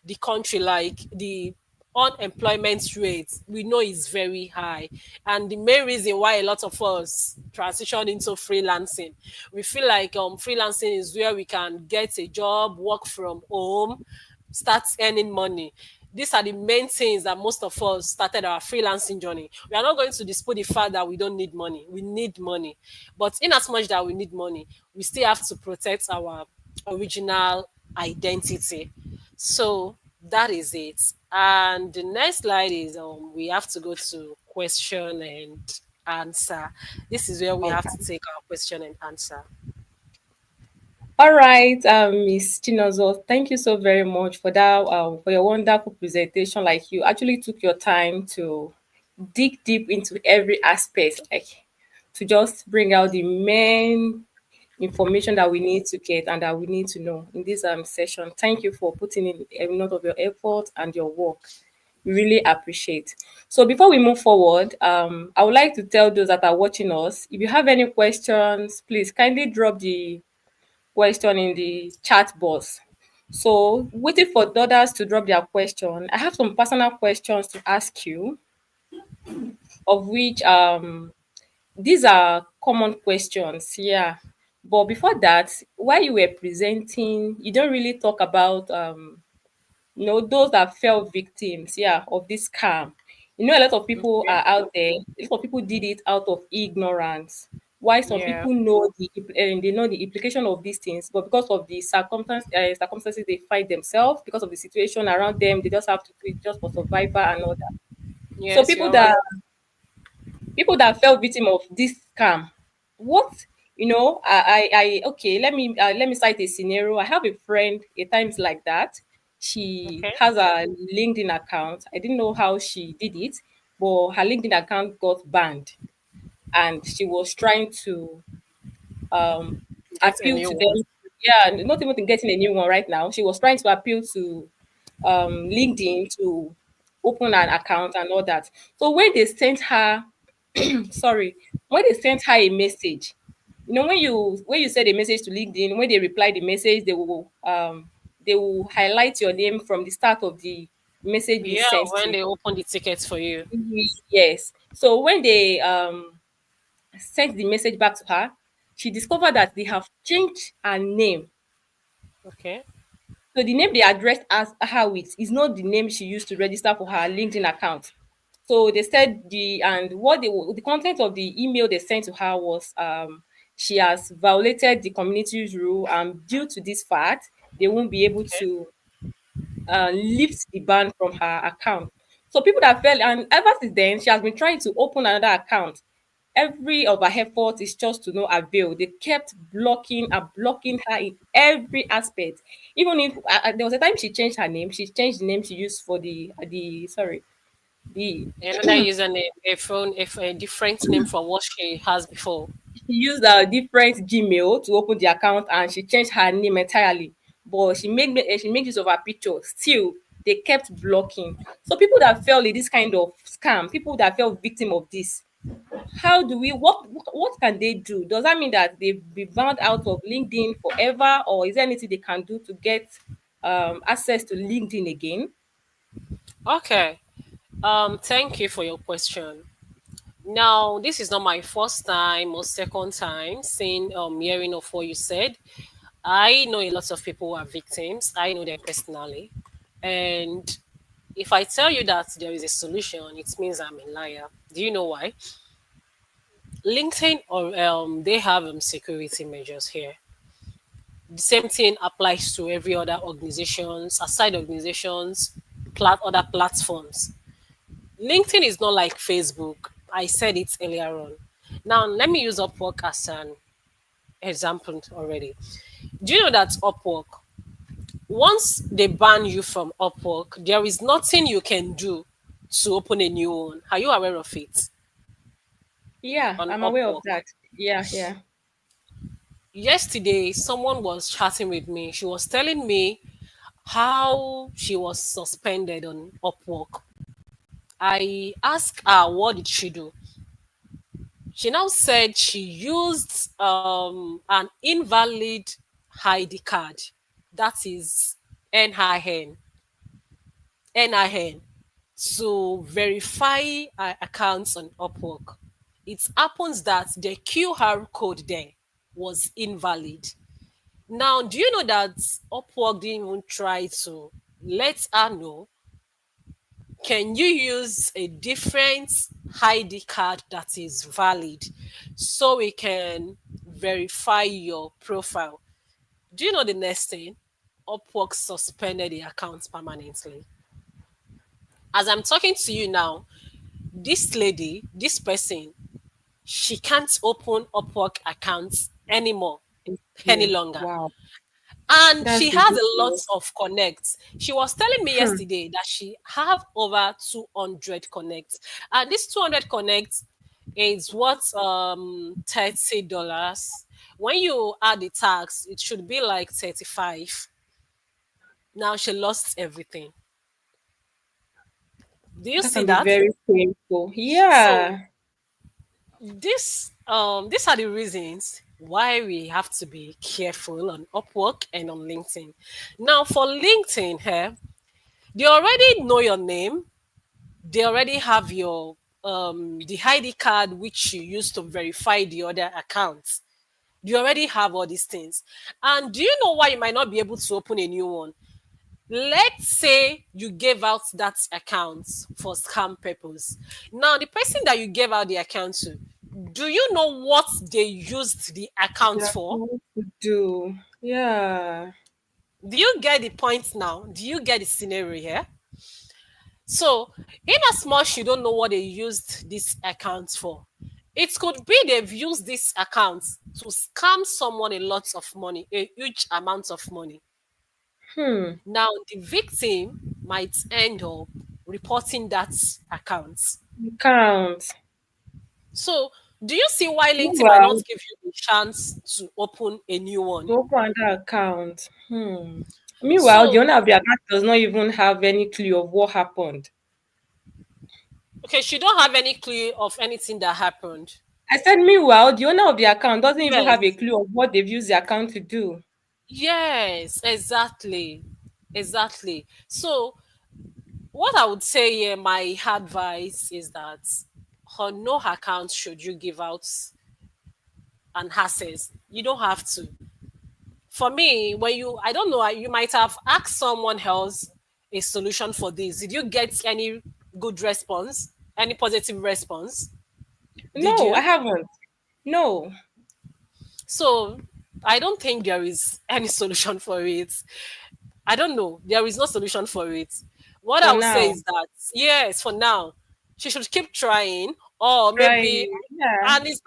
Speaker 2: the country, like the unemployment rate, we know is very high. And the main reason why a lot of us transition into freelancing, we feel like freelancing is where we can get a job, work from home, start earning money. These are the main things that most of us started our freelancing journey. We are not going to dispute the fact that we don't need money. We need money. But in as much that we need money, we still have to protect our original identity. So that is it. And the next slide is we have to go to question and answer. This is where we have to take our question and answer.
Speaker 1: all right, Miss Chinozo, thank you so very much for that, for your wonderful presentation. Like you actually took your time to dig deep into every aspect, like to just bring out the main information that we need to get and that we need to know in this session. Thank you for putting in a lot of your effort and your work. We really appreciate. So before we move forward, I would like to tell those that are watching us, if you have any questions, please kindly drop the question in the chat box. So, waiting for others to drop their question, I have some personal questions to ask you, of which these are common questions. Yeah. But before that, while you were presenting, you don't really talk about those that fell victims, yeah, of this scam. A lot of people
Speaker 2: Okay.
Speaker 1: are out there. A lot of people did it out of ignorance. Why some
Speaker 2: Yeah.
Speaker 1: people know they know the implication of these things, but because of the circumstances they find themselves, because of the situation around them, they just have to do it just for survival and all that. So
Speaker 2: Yes, you're right.
Speaker 1: people that fell victim of this scam, what okay, let me cite a scenario. I have a friend at times like that. She
Speaker 2: Okay.
Speaker 1: has a LinkedIn account. I didn't know how she did it, but her LinkedIn account got banned, and she was trying to um
Speaker 2: Get a
Speaker 1: appeal
Speaker 2: new
Speaker 1: to
Speaker 2: one.
Speaker 1: them. Yeah, not even getting a new one right now. She was trying to appeal to LinkedIn to open an account and all that. So when they sent her sorry, when they sent her a message, when you send a message to LinkedIn, when they reply the message, they will highlight your name from the start of the message being
Speaker 2: Yeah,
Speaker 1: sent to
Speaker 2: when
Speaker 1: you.
Speaker 2: they open the tickets for you.
Speaker 1: Yes. So when they sent the message back to her, she discovered that they have changed her name.
Speaker 2: Okay.
Speaker 1: So the name they addressed as her with is not the name she used to register for her LinkedIn account. So they said the content of the email they sent to her was she has violated the community's rule, and due to this fact, they won't be able
Speaker 2: Okay.
Speaker 1: to lift the ban from her account. So people that fell, and ever since then, she has been trying to open another account. Every of her effort is just to no avail. They kept blocking and blocking her in every aspect. Even if there was a time she changed her name, she changed the name she used for the sorry the
Speaker 2: Another username, a different name from what she has before.
Speaker 1: she used a different Gmail to open the account, and she changed her name entirely. But she made use of her picture. Still, they kept blocking. So people that fell in this kind of scam, people that fell victim of this, how do we what can they do? Does that mean that they've been banned out of LinkedIn forever, or is there anything they can do to get access to LinkedIn again?
Speaker 2: Okay. Thank you for your question. Now, this is not my first time or second time seeing hearing of what you said. I know a lot of people who are victims. I know them personally. And if I tell you that there is a solution, it means I'm a liar. Do you know why? LinkedIn or they have security measures here. The same thing applies to every other organizations, aside organizations, other platforms. LinkedIn is not like Facebook. I said it earlier on. Now let me use Upwork as an example already. Do you know that Upwork, once they ban you from Upwork, there is nothing you can do to open a new one. Are you aware of it
Speaker 1: Yeah,
Speaker 2: on
Speaker 1: I'm aware of
Speaker 2: Upwork?
Speaker 1: that. Yeah, yeah.
Speaker 2: Yesterday, someone was chatting with me. She was telling me how she was suspended on Upwork. I asked her what did she do. She now said she used an invalid ID card. That is NIN. NIN to verify accounts on Upwork. It happens that the QR code there was invalid. Now, do you know that Upwork didn't even try to let her know? Can you use a different ID card that is valid so we can verify your profile? Do you know the next thing? Upwork suspended the account permanently. As I'm talking to you now, this lady, this person, she can't open Upwork accounts anymore, any
Speaker 1: Mm,
Speaker 2: longer.
Speaker 1: wow,
Speaker 2: And
Speaker 1: that's
Speaker 2: she has a lot
Speaker 1: ridiculous.
Speaker 2: of connects. She was telling me
Speaker 1: Hmm.
Speaker 2: yesterday that she have over 200 connects, and this 200 connects is what $30. When you add the tax, it should be like 35. Now she lost everything. Do you
Speaker 1: That
Speaker 2: see
Speaker 1: can be
Speaker 2: that?
Speaker 1: very painful.
Speaker 2: So
Speaker 1: Yeah.
Speaker 2: these are the reasons why we have to be careful on Upwork and on LinkedIn. Now for LinkedIn here, they already know your name. They already have your the ID card which you use to verify the other accounts. You already have all these things. And do you know why you might not be able to open a new one? Let's say you gave out that account for scam purpose. Now, the person that you gave out the account to, do you know what they used the account
Speaker 1: Yeah,
Speaker 2: for?
Speaker 1: what to do? Yeah.
Speaker 2: Do you get the point now? Do you get the scenario here? So, in as much you don't know what they used this account for, it could be they've used this account to scam someone a lot of money, a huge amount of money.
Speaker 1: Hmm.
Speaker 2: Now, the victim might end up reporting that account.
Speaker 1: You can't.
Speaker 2: So, do you see why LinkedIn might not
Speaker 1: Meanwhile,
Speaker 2: give you a chance to open a new one?
Speaker 1: to open another account. Hmm. Meanwhile, the
Speaker 2: So,
Speaker 1: owner of the account does not even have any clue of what happened.
Speaker 2: okay, she don't have any clue of anything that happened.
Speaker 1: I said, meanwhile, the owner of the account doesn't even have a
Speaker 2: Yes,
Speaker 1: clue of what they've used the account to do.
Speaker 2: yes, exactly, exactly. So, what I would say here, my advice is that on no account should you give out an access. You don't have to. For me, when you, I don't know, you might have asked someone else a solution for this. Did you get any good response? Any positive response? Did
Speaker 1: No, I
Speaker 2: you?
Speaker 1: haven't. No,
Speaker 2: So I don't think there is any solution for it. I don't know. There is no solution for it. What
Speaker 1: for
Speaker 2: I would say
Speaker 1: now.
Speaker 2: is that yes, for now, she should keep trying, or maybe,
Speaker 1: Trying. Yeah.
Speaker 2: and it's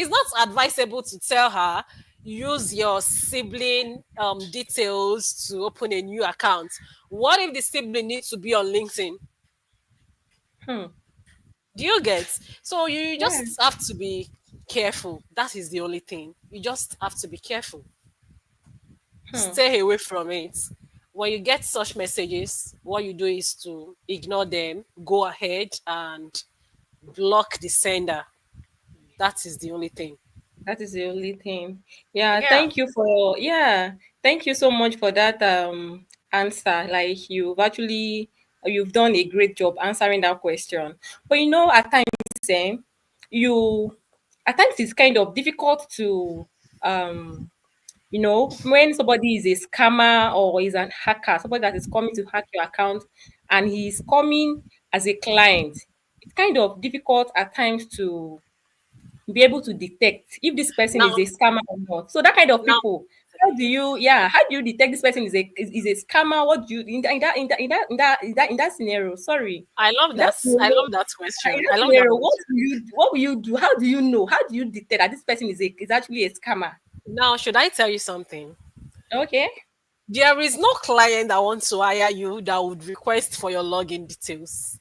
Speaker 2: not advisable to tell her use your sibling details to open a new account. What if the sibling needs to be on LinkedIn?
Speaker 1: Hmm.
Speaker 2: Do you get? So you
Speaker 1: Yeah.
Speaker 2: just have to be careful. That is the only thing. You just have to be careful.
Speaker 1: Hmm.
Speaker 2: Stay away from it. When you get such messages, what you do is to ignore them, go ahead and block the sender. That is the only thing.
Speaker 1: That is the only thing. Yeah,
Speaker 2: Yeah.
Speaker 1: thank you so much for that answer. Like you've done a great job answering that question. But at times you at times it's kind of difficult to um when somebody is a scammer or is an hacker, somebody that is coming to hack your account and he's coming as a client, it's kind of difficult at times to be able to detect if this person
Speaker 2: Now,
Speaker 1: is a scammer or not. So that kind of
Speaker 2: now,
Speaker 1: people, how do you detect this person is a scammer? What do you in that scenario? Sorry,
Speaker 2: I love
Speaker 1: in that
Speaker 2: that. I
Speaker 1: scenario,
Speaker 2: love that
Speaker 1: in
Speaker 2: question.
Speaker 1: that
Speaker 2: I love that
Speaker 1: scenario,
Speaker 2: question.
Speaker 1: what will you do? How do you know? How do you detect that this person is actually a scammer?
Speaker 2: Now, should I tell you something?
Speaker 1: Okay.
Speaker 2: There is no client that wants to hire you that would request for your login details.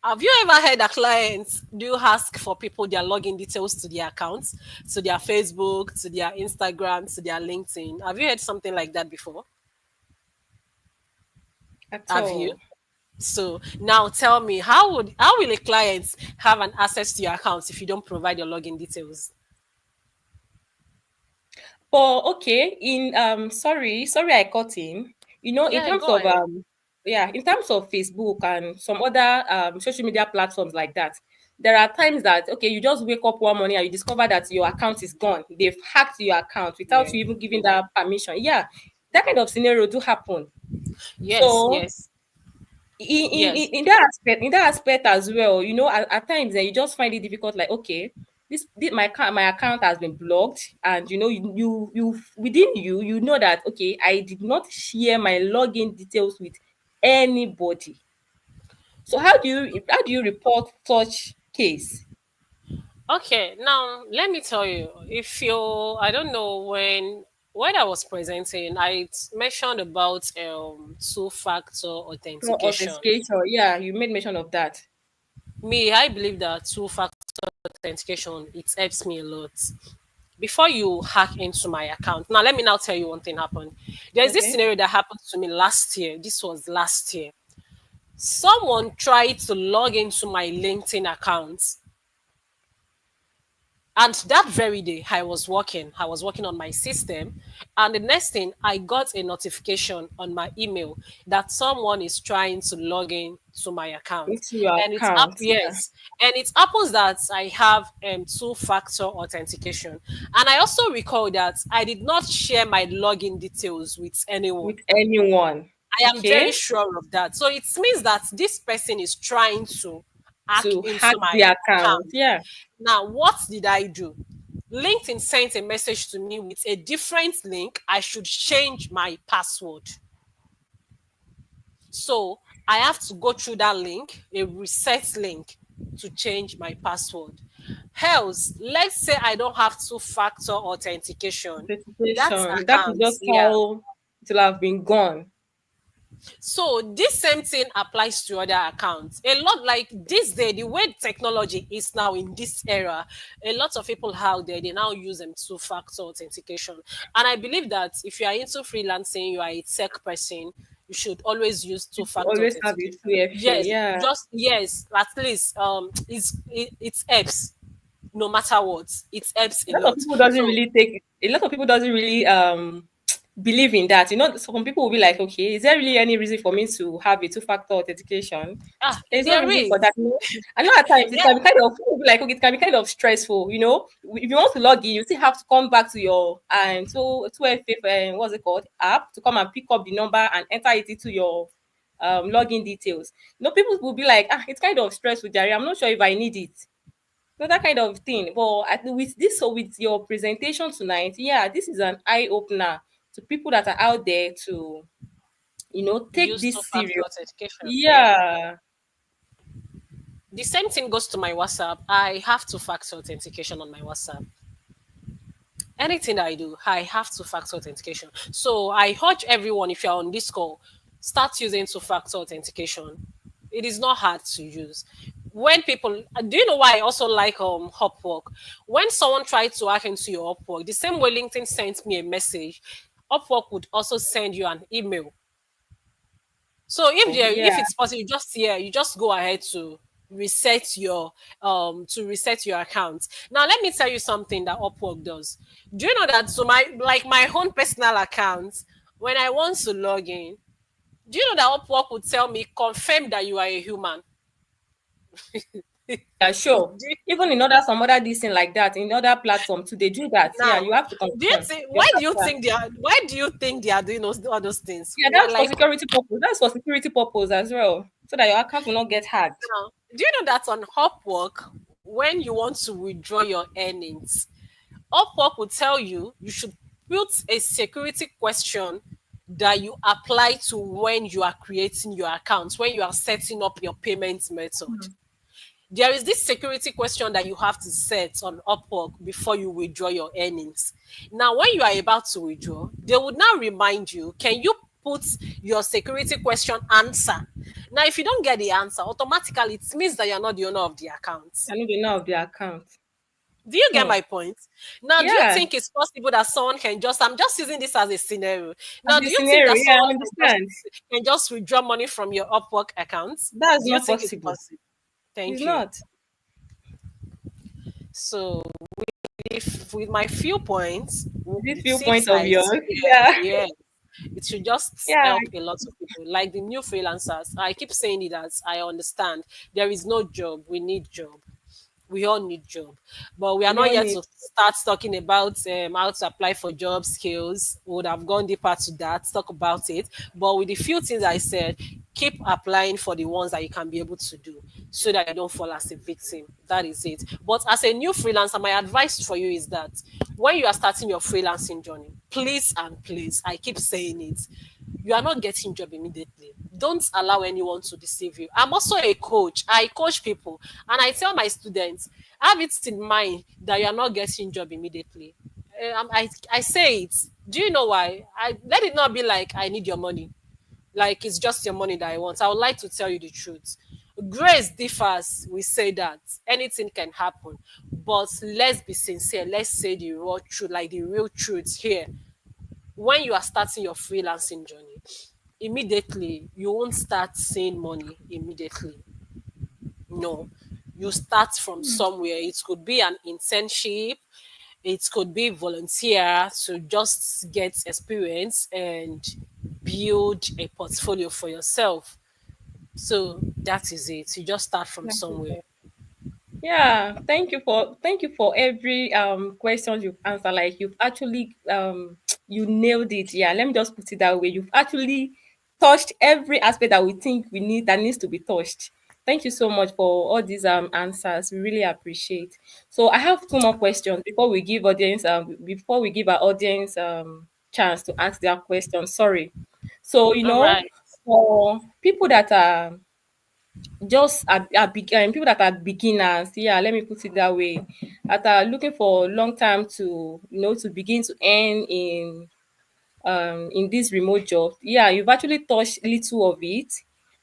Speaker 2: Have you ever heard a client do ask for people their login details to their accounts, to their Facebook, to their Instagram, to their LinkedIn? Have you heard something like that before?
Speaker 1: At
Speaker 2: Have you?
Speaker 1: all.
Speaker 2: So now tell me, how will a client have an access to your accounts if you don't provide your login details?
Speaker 1: But okay, sorry I cut in. In
Speaker 2: Yeah,
Speaker 1: terms
Speaker 2: go
Speaker 1: of
Speaker 2: ahead.
Speaker 1: Facebook and some other social media platforms like that, there are times that okay, you just wake up one morning and you discover that your account is gone. They've hacked your account without
Speaker 2: Yeah.
Speaker 1: you even giving that permission. Yeah, that kind of scenario do happen.
Speaker 2: Yes,
Speaker 1: So
Speaker 2: yes, yes.
Speaker 1: in that aspect as well, at times you just find it difficult, like okay, this my account has been blocked, and you within you know that okay, I did not share my login details with anybody. So how do you report such case?
Speaker 2: Okay, now let me tell you, if you, I don't know when I was presenting, I mentioned about two-factor
Speaker 1: No
Speaker 2: authentication.
Speaker 1: authentication, yeah, you made mention of that.
Speaker 2: Me, I believe that two-factor authentication it helps me a lot. Before you hack into my account, now let me now tell you one thing happened. There's this
Speaker 1: Okay.
Speaker 2: scenario that happened to me last year. This was last year. Someone tried to log into my LinkedIn account. And that very day, I was working on my system. And the next thing, I got a notification on my email that someone is trying to log in to my account.
Speaker 1: Into your
Speaker 2: And it's up,
Speaker 1: account, yeah,
Speaker 2: yes. And it happens that I have two-factor authentication. And I also recall that I did not share my login details with anyone.
Speaker 1: with anyone.
Speaker 2: I am very
Speaker 1: Okay.
Speaker 2: sure of that. So it means that this person is trying to hack
Speaker 1: To hack
Speaker 2: into my
Speaker 1: the account,
Speaker 2: account.
Speaker 1: yeah.
Speaker 2: Now, what did I do? LinkedIn sent a message to me with a different link. I should change my password. So I have to go through that link, a reset link, to change my password. Else, let's say I don't have two-factor authentication. That
Speaker 1: Authentication. That is
Speaker 2: account,
Speaker 1: just
Speaker 2: yeah.
Speaker 1: how it will have been gone.
Speaker 2: So this same thing applies to other accounts. A lot like this day, the way technology is now in this era, a lot of people out there they now use them two-factor authentication. And I believe that if you are into freelancing, you are a tech person, you should always use
Speaker 1: You
Speaker 2: two-factor
Speaker 1: always have a
Speaker 2: authentication.
Speaker 1: 2FA,
Speaker 2: Yes,
Speaker 1: yeah.
Speaker 2: just yes, at least it helps no matter what. It helps a
Speaker 1: A lot of
Speaker 2: lot.
Speaker 1: people doesn't
Speaker 2: So
Speaker 1: really take a lot of people doesn't really believe in that. Some people will be like, okay, is there really any reason for me to have a two-factor authentication? There's no
Speaker 2: there
Speaker 1: reason for
Speaker 2: is.
Speaker 1: that. I know at times it
Speaker 2: Yeah.
Speaker 1: can be kind of people will be like, okay, it can be kind of stressful. If you want to log in, you still have to come back to your and 2FA, what's it called, app to come and pick up the number and enter it into your login details. People will be like, it's kind of stressful, Jerry. I'm not sure if I need it. So that kind of thing. But with this, so with your presentation tonight, yeah, this is an eye opener to people that are out there to, take
Speaker 2: Use
Speaker 1: this
Speaker 2: two-factor
Speaker 1: serious.
Speaker 2: authentication. Yeah.
Speaker 1: Yeah,
Speaker 2: The same thing goes to my WhatsApp. I have two-factor authentication on my WhatsApp. Anything I do, I have two-factor authentication. So I urge everyone, if you're on this call, start using two-factor authentication. It is not hard to use. When people, do you know why I also like Upwork? When someone tries to hack into your Upwork, the same way LinkedIn sent me a message, Upwork would also send you an email. So if
Speaker 1: yeah,
Speaker 2: it's possible, you just go ahead to reset your account. Now let me tell you something that Upwork does. Do you know that, so my own personal account, when I want to log in, do you know that Upwork would tell me confirm that you are a human?
Speaker 1: yeah, sure.
Speaker 2: Do you-
Speaker 1: Even in other some other this thing like that, in other platforms too, they do that. Yeah,
Speaker 2: Now,
Speaker 1: you have to
Speaker 2: do you
Speaker 1: confirm.
Speaker 2: think
Speaker 1: You understand?
Speaker 2: why do you think they are doing all those things?
Speaker 1: Yeah,
Speaker 2: We're
Speaker 1: that's for
Speaker 2: like,
Speaker 1: security purpose. That's for security purpose as well, so that your account will not get hacked.
Speaker 2: now, do you know that on Upwork, when you want to withdraw your earnings, Upwork will tell you should put a security question that you apply to when you are creating your account, when you are setting up your payment method. There is this security question that you have to set on Upwork before you withdraw your earnings. Now, when you are about to withdraw, they would now remind you, can you put your security question answer? Now, if you don't get the answer, automatically it means that you're not the owner of the account.
Speaker 1: I know the know of the account.
Speaker 2: Do you get
Speaker 1: Hmm.
Speaker 2: my point? Now, do you
Speaker 1: Yeah,
Speaker 2: think it's possible that someone can just, I'm just using this as a scenario.
Speaker 1: as
Speaker 2: Now,
Speaker 1: the
Speaker 2: do you think
Speaker 1: scenario,
Speaker 2: that
Speaker 1: yeah,
Speaker 2: someone
Speaker 1: I understand.
Speaker 2: can just withdraw money from your Upwork account?
Speaker 1: That's
Speaker 2: Do you
Speaker 1: not
Speaker 2: think it's
Speaker 1: possible.
Speaker 2: possible?
Speaker 1: It's
Speaker 2: Thank you.
Speaker 1: not.
Speaker 2: So, if with my few points,
Speaker 1: This
Speaker 2: it
Speaker 1: viewpoint
Speaker 2: seems
Speaker 1: of
Speaker 2: like,
Speaker 1: yours,
Speaker 2: yeah,
Speaker 1: yeah,
Speaker 2: yeah, it should just
Speaker 1: yeah,
Speaker 2: help a lot of people, like the new freelancers. I keep saying it, as I understand there is no job, we need job. We all need job, but we are
Speaker 1: we
Speaker 2: not
Speaker 1: all
Speaker 2: yet
Speaker 1: need.
Speaker 2: to start talking about how to apply for job skills. We would have gone deeper to that, talk about it. But with the few things I said, keep applying for the ones that you can be able to do, so that you don't fall as a victim. That is it. But as a new freelancer, my advice for you is that when you are starting your freelancing journey, please and please, I keep saying it, you are not getting job immediately. Don't allow anyone to deceive you. I'm also a coach. I coach people, and I tell my students, have it in mind that you are not getting job immediately. I say it. Do you know why? I let it not be like I need your money, like it's just your money that I want. I would like to tell you the truth. Grace differs. We say that anything can happen, but let's be sincere. Let's say the raw truth, like the real truth here. When you are starting your freelancing journey, immediately you won't start seeing money immediately. No, you start from somewhere. It could be an internship, it could be volunteer to just get experience and build a portfolio for yourself. So that is it. You just start from
Speaker 1: That is
Speaker 2: somewhere.
Speaker 1: it. Yeah, thank you for every question you've answered. Like you've actually you nailed it. Yeah, let me just put it that way. You've actually touched every aspect that we think we need that needs to be touched. Thank you so much for all these answers. We really appreciate. So I have two more questions before we give our audience chance to ask their questions. Sorry. So
Speaker 2: All right.
Speaker 1: for people that are people that are beginners, yeah, let me put it that way, that are looking for long time to to begin to earn in this remote job. Yeah, you've actually touched little of it,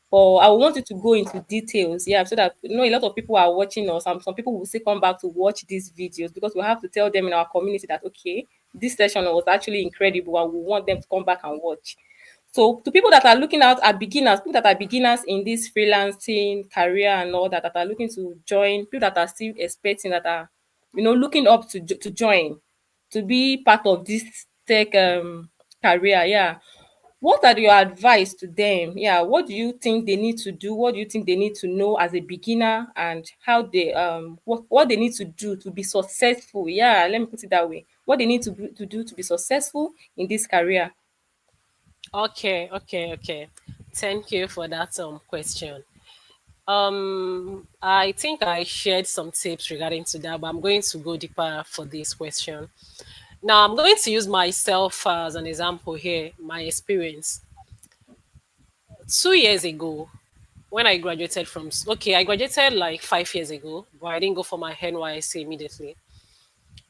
Speaker 1: but I want you to go into details, yeah, so that a lot of people are watching us. Some people will still come back to watch these videos because we have to tell them in our community that okay, this session was actually incredible and we want them to come back and watch. So to people that are looking out at beginners, people that are beginners in this freelancing career and all that, that are looking to join, people that are still expecting, that are looking up to join, to be part of this tech career, yeah. What are your advice to them? Yeah, what do you think they need to do? What do you think they need to know as a beginner, and how they what they need to do to be successful? Yeah, let me put it that way. What they need to do to be successful in this career.
Speaker 2: Okay. Thank you for that question. I think I shared some tips regarding to that, but I'm going to go deeper for this question. Now, I'm going to use myself as an example here, my experience. 2 years ago, when I graduated from, okay, I graduated like 5 years ago, but I didn't go for my NYC immediately.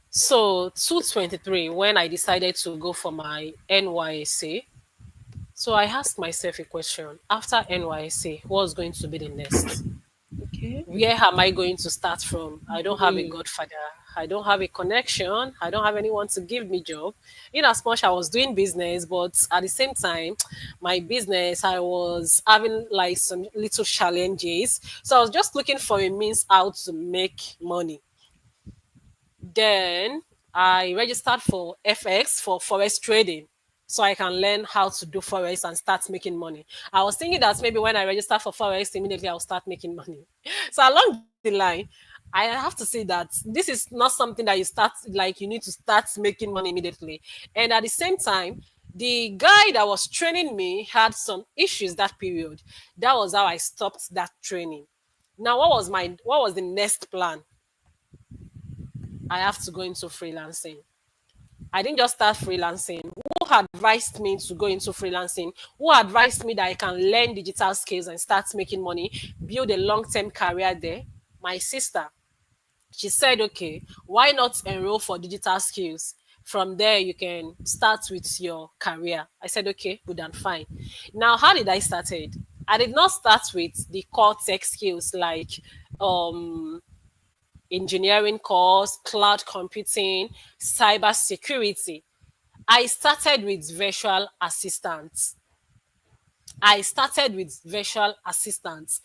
Speaker 2: So, 2023, when I decided to go for my NYC, so I asked myself a question after NYC, what's going to be the next?
Speaker 1: Okay.
Speaker 2: Where am I going to start from? I don't have a
Speaker 1: Mm.
Speaker 2: godfather. I don't have a connection. I don't have anyone to give me job. In as much I was doing business, but at the same time, my business I was having like some little challenges. So I was just looking for a means out to make money. Then I registered for FX for forex trading so I can learn how to do forex and start making money. I was thinking that maybe when I register for forex, immediately I'll start making money. So along the line, I have to say that this is not something that you start like you need to start making money immediately. And at the same time, the guy that was training me had some issues that period. That was how I stopped that training. Now, what was the next plan? I have to go into freelancing. I didn't just start freelancing. Who advised me to go into freelancing? Who advised me that I can learn digital skills and start making money, build a long term career there? My sister. She said, okay, why not enroll for digital skills? From there, you can start with your career. I said, okay, good and fine. Now, how did I started? I did not start with the core tech skills like um engineering course, cloud computing, cyber security. I started with virtual assistants. I started with virtual assistants.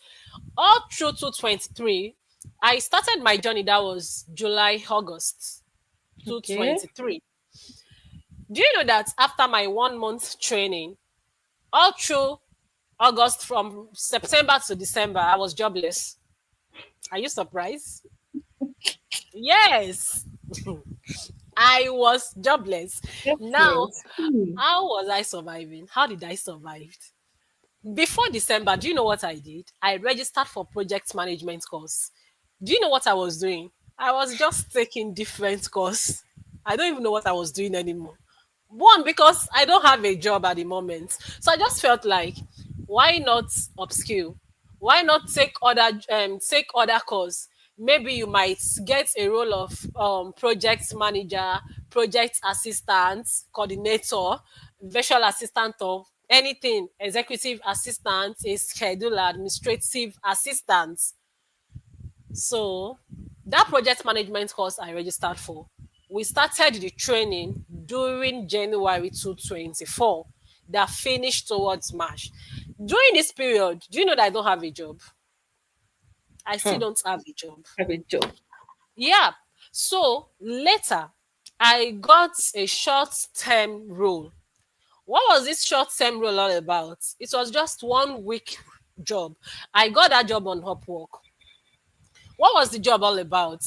Speaker 2: All through 2023, I started my journey. That was July, August
Speaker 1: Okay.
Speaker 2: 2023. Do you know that after my 1 month training, all through August from September to December, I was jobless? Are you surprised? Yes. I was jobless. Now,
Speaker 1: Yes. Hmm.
Speaker 2: how was I surviving? How did I survive? Before December, do you know what I did? I registered for project management course. Do you know what I was doing? I was just taking different course. I don't even know what I was doing anymore. One, because I don't have a job at the moment. So I just felt like, why not upskill? Why not take other course? Maybe you might get a role of project manager, project assistant, coordinator, virtual assistant, or anything, executive assistant, a scheduler, administrative assistant. So that project management course I registered for, we started the training during January 2024 that finished towards March. During this period, do you know that I don't have a job? I still
Speaker 1: Hmm.
Speaker 2: don't have a job.
Speaker 1: Have a job.
Speaker 2: Yeah. So later, I got a short term role. What was this short term role all about? It was just 1 week job. I got that job on Upwork. What was the job all about?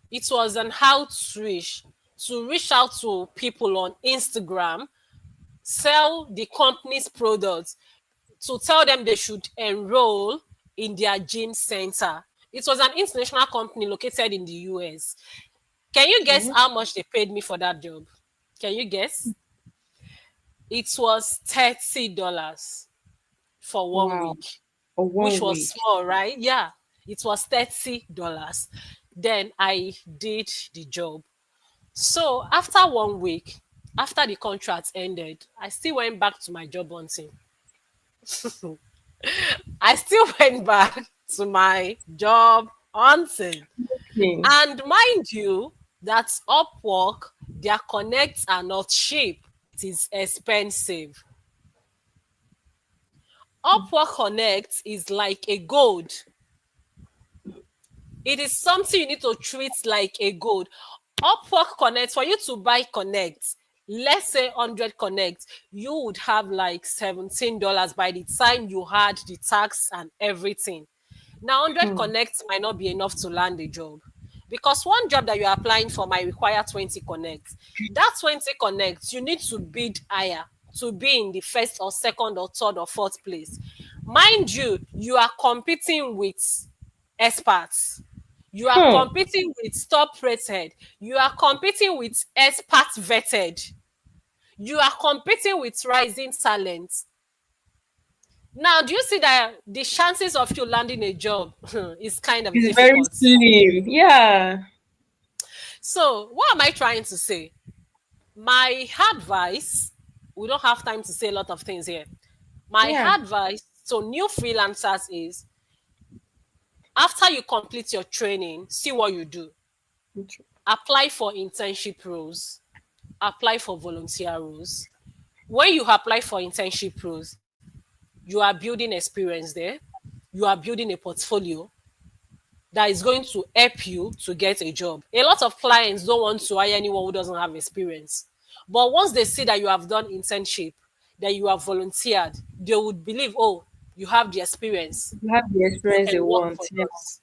Speaker 2: It was an outreach to reach out to people on Instagram, sell the company's products, to tell them they should enroll in their gym center. It was an international company located in the US. Can you guess
Speaker 1: Okay.
Speaker 2: how much they paid me for that job? Can you guess? It was $30 for one
Speaker 1: Wow.
Speaker 2: week,
Speaker 1: For
Speaker 2: which
Speaker 1: one
Speaker 2: was
Speaker 1: week.
Speaker 2: small, right? Yeah, it was $30. Then I did the job. So after 1 week, after the contract ended, I still went back to my job hunting. I still went back to my job hunting.
Speaker 1: Hmm.
Speaker 2: And mind you, that Upwork, their connects are not cheap. It is expensive. Upwork Connect is like a gold. It is something you need to treat like a gold. Upwork Connect, for you to buy Connect, let's say 100 Connect, you would have like $17 by the time you had the tax and everything. Now, 100
Speaker 1: Hmm.
Speaker 2: Connect might not be enough to land a job because one job that you're applying for might require 20 Connect. That 20 Connect, you need to bid higher to be in the first or second or third or fourth place. Mind you, you are competing with experts. You are
Speaker 1: Hmm.
Speaker 2: competing with top rated. You are competing with expert vetted. You are competing with rising talent. Now, do you see that the chances of you landing a job is kind of
Speaker 1: It's very
Speaker 2: difficult?
Speaker 1: slim. Yeah.
Speaker 2: So, what am I trying to say? My advice, we don't have time to say a lot of things here. My
Speaker 1: Yeah.
Speaker 2: advice to new freelancers is after you complete your training, see what you do. Apply for internship roles, apply for volunteer roles. When you apply for internship roles, you are building experience there, you are building a portfolio that is going to help you to get a job. A lot of clients don't want to hire anyone who doesn't have experience. But once they see that you have done internship, that you have volunteered, they would believe, oh, you have the experience.
Speaker 1: You have the
Speaker 2: You
Speaker 1: experience
Speaker 2: can
Speaker 1: they
Speaker 2: work for
Speaker 1: want. Yeah.
Speaker 2: us.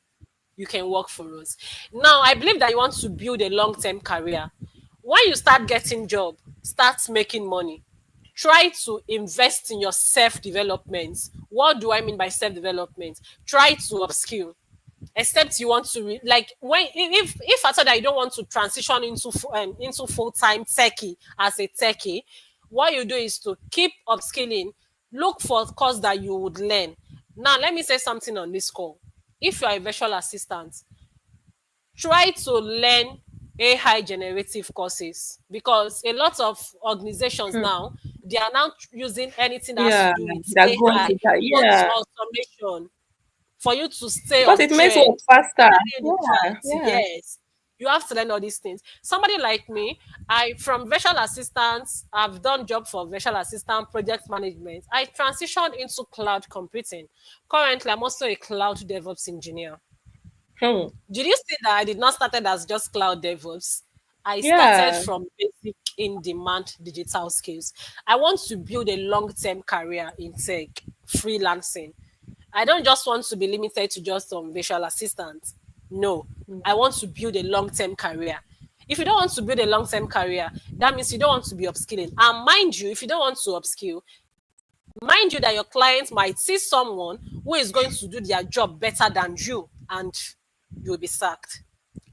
Speaker 2: You can work for us. Now, I believe that you want to build a long-term career. When you start getting job, start making money. Try to invest in your self-development. What do I mean by self-development? Try to upskill, except you want to like when if at all that you don't want to transition into full-time techie as a techie, what you do is to keep upskilling, look for course that you would learn. Now let me say something on this call. If you are a virtual assistant, try to learn AI generative courses, because a lot of organizations
Speaker 1: Hmm.
Speaker 2: now, they are now using anything that has to
Speaker 1: Yeah.
Speaker 2: do with
Speaker 1: That go
Speaker 2: AI,
Speaker 1: into that.
Speaker 2: works
Speaker 1: Yeah.
Speaker 2: automation, for you to stay
Speaker 1: Because
Speaker 2: on
Speaker 1: it makes work
Speaker 2: trend,
Speaker 1: faster.
Speaker 2: carry the
Speaker 1: Yeah.
Speaker 2: chart.
Speaker 1: Yeah.
Speaker 2: Yes. You have to learn all these things. Somebody like me, I from virtual assistant, I've done job for virtual assistant, project management. I transitioned into cloud computing. Currently, I'm also a cloud DevOps engineer.
Speaker 1: Hmm.
Speaker 2: Did you see that I did not started as just cloud DevOps? I started
Speaker 1: Yeah.
Speaker 2: from basic in-demand digital skills. I want to build a long-term career in tech, freelancing. I don't just want to be limited to just visual assistant. No, I want to build a long-term career. If you don't want to build a long-term career, that means you don't want to be upskilling. And mind you, if you don't want to upskill, mind you that your client might see someone who is going to do their job better than you, and you'll be sacked.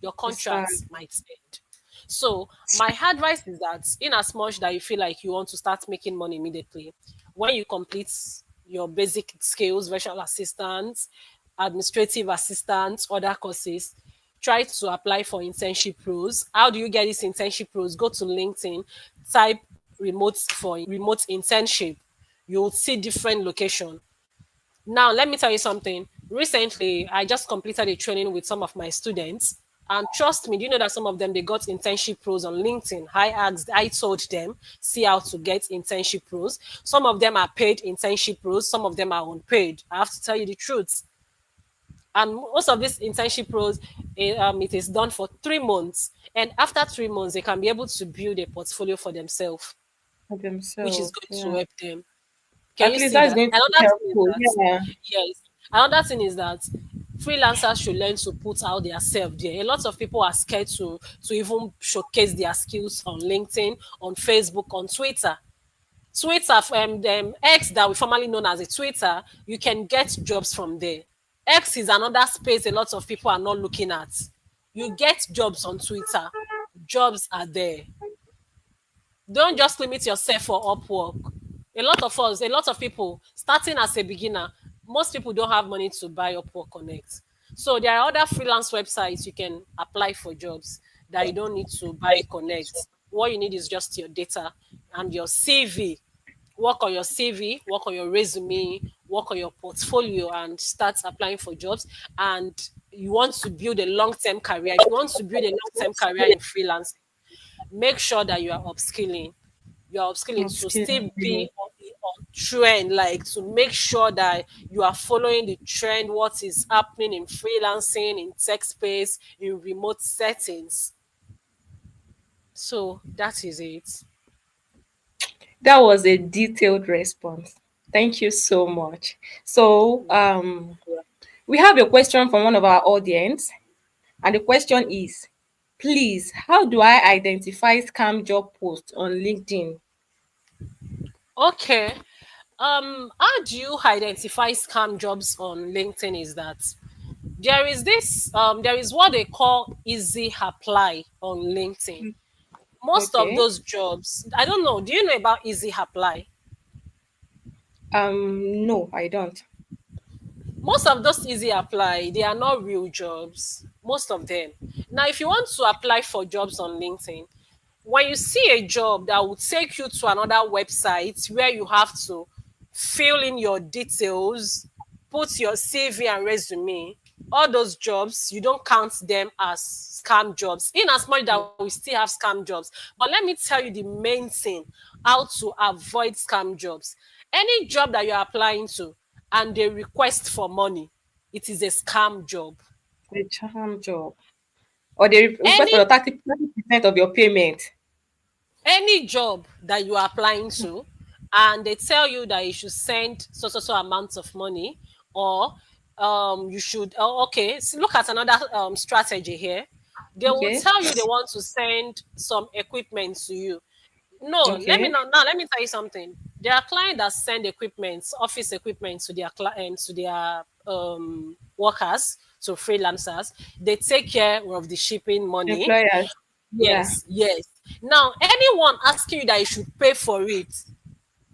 Speaker 2: Your
Speaker 1: Decide.
Speaker 2: contracts might end. So my advice is that in as much that you feel like you want to start making money immediately, when you complete your basic skills, virtual assistants, administrative assistants, other courses, try to apply for internship roles. How do you get these internship roles? Go to LinkedIn, type remote for remote internship. You'll see different location. Now, let me tell you something. Recently, I just completed a training with some of my students. And trust me, do you know that some of them they got internship roles on LinkedIn? I told them, see how to get internship roles. Some of them are paid internship roles, some of them are unpaid. I have to tell you the truth. And most of these internship roles, it is done for 3 months. And after 3 months, they can be able to build a portfolio for themselves,
Speaker 1: For
Speaker 2: which is
Speaker 1: themselves.
Speaker 2: going to
Speaker 1: Yeah.
Speaker 2: help them. Can
Speaker 1: At
Speaker 2: you
Speaker 1: least
Speaker 2: see
Speaker 1: that is
Speaker 2: that?
Speaker 1: going to be
Speaker 2: Another thing is
Speaker 1: helpful.
Speaker 2: that,
Speaker 1: Yeah.
Speaker 2: yes, another thing is that freelancers should learn to put out their self there. A lot of people are scared to even showcase their skills on LinkedIn, on Facebook, on Twitter. Twitter, X that we formerly known as a Twitter, you can get jobs from there. X is another space a lot of people are not looking at. You get jobs on Twitter. Jobs are there. Don't just limit yourself for Upwork. A lot of people starting as a beginner, most people don't have money to buy Upwork Connect. So there are other freelance websites you can apply for jobs that you don't need to buy Connect. What you need is just your data and your CV. Work on your CV, work on your resume, work on your portfolio, and start applying for jobs. And you want to build a long-term career. If you want to build a long-term career in freelancing, make sure that you are upskilling. You are upskilling to
Speaker 1: Upskilling.
Speaker 2: still be on trend, like to make sure that you are following the trend, what is happening in freelancing, in tech space, in remote settings. So that is it.
Speaker 1: That was a detailed response. Thank you so much. So, we have a question from one of our audience, and the question is, please, how do I identify scam job posts on LinkedIn?
Speaker 2: Okay. How do you identify scam jobs on LinkedIn? Is that there is what they call easy apply on LinkedIn. Most of
Speaker 1: Okay.
Speaker 2: those jobs, I don't know. Do you know about easy apply?
Speaker 1: No, I don't.
Speaker 2: Most of those easy apply, they are not real jobs. Most of them. Now, if you want to apply for jobs on LinkedIn, when you see a job that will take you to another website where you have to fill in your details, put your CV and resume, all those jobs, you don't count them as scam jobs, in as much that we still have scam jobs. But let me tell you the main thing how to avoid scam jobs. Any job that you're applying to and they request for money, it is a scam job.
Speaker 1: The charm job. Or they request for
Speaker 2: Any
Speaker 1: your 30% of your payment.
Speaker 2: any job that you are applying to and they tell you that you should send so amounts of money, or you should okay, so look at another strategy here. They will
Speaker 1: Okay.
Speaker 2: tell you they want to send some equipment to you. No, let me
Speaker 1: Okay.
Speaker 2: not now let me tell you something. There are clients that send equipment, office equipment to their clients, to their workers, to freelancers. They take care of the shipping money.
Speaker 1: Employers. Yeah.
Speaker 2: Yes, yes. Now, anyone asking you that you should pay for it,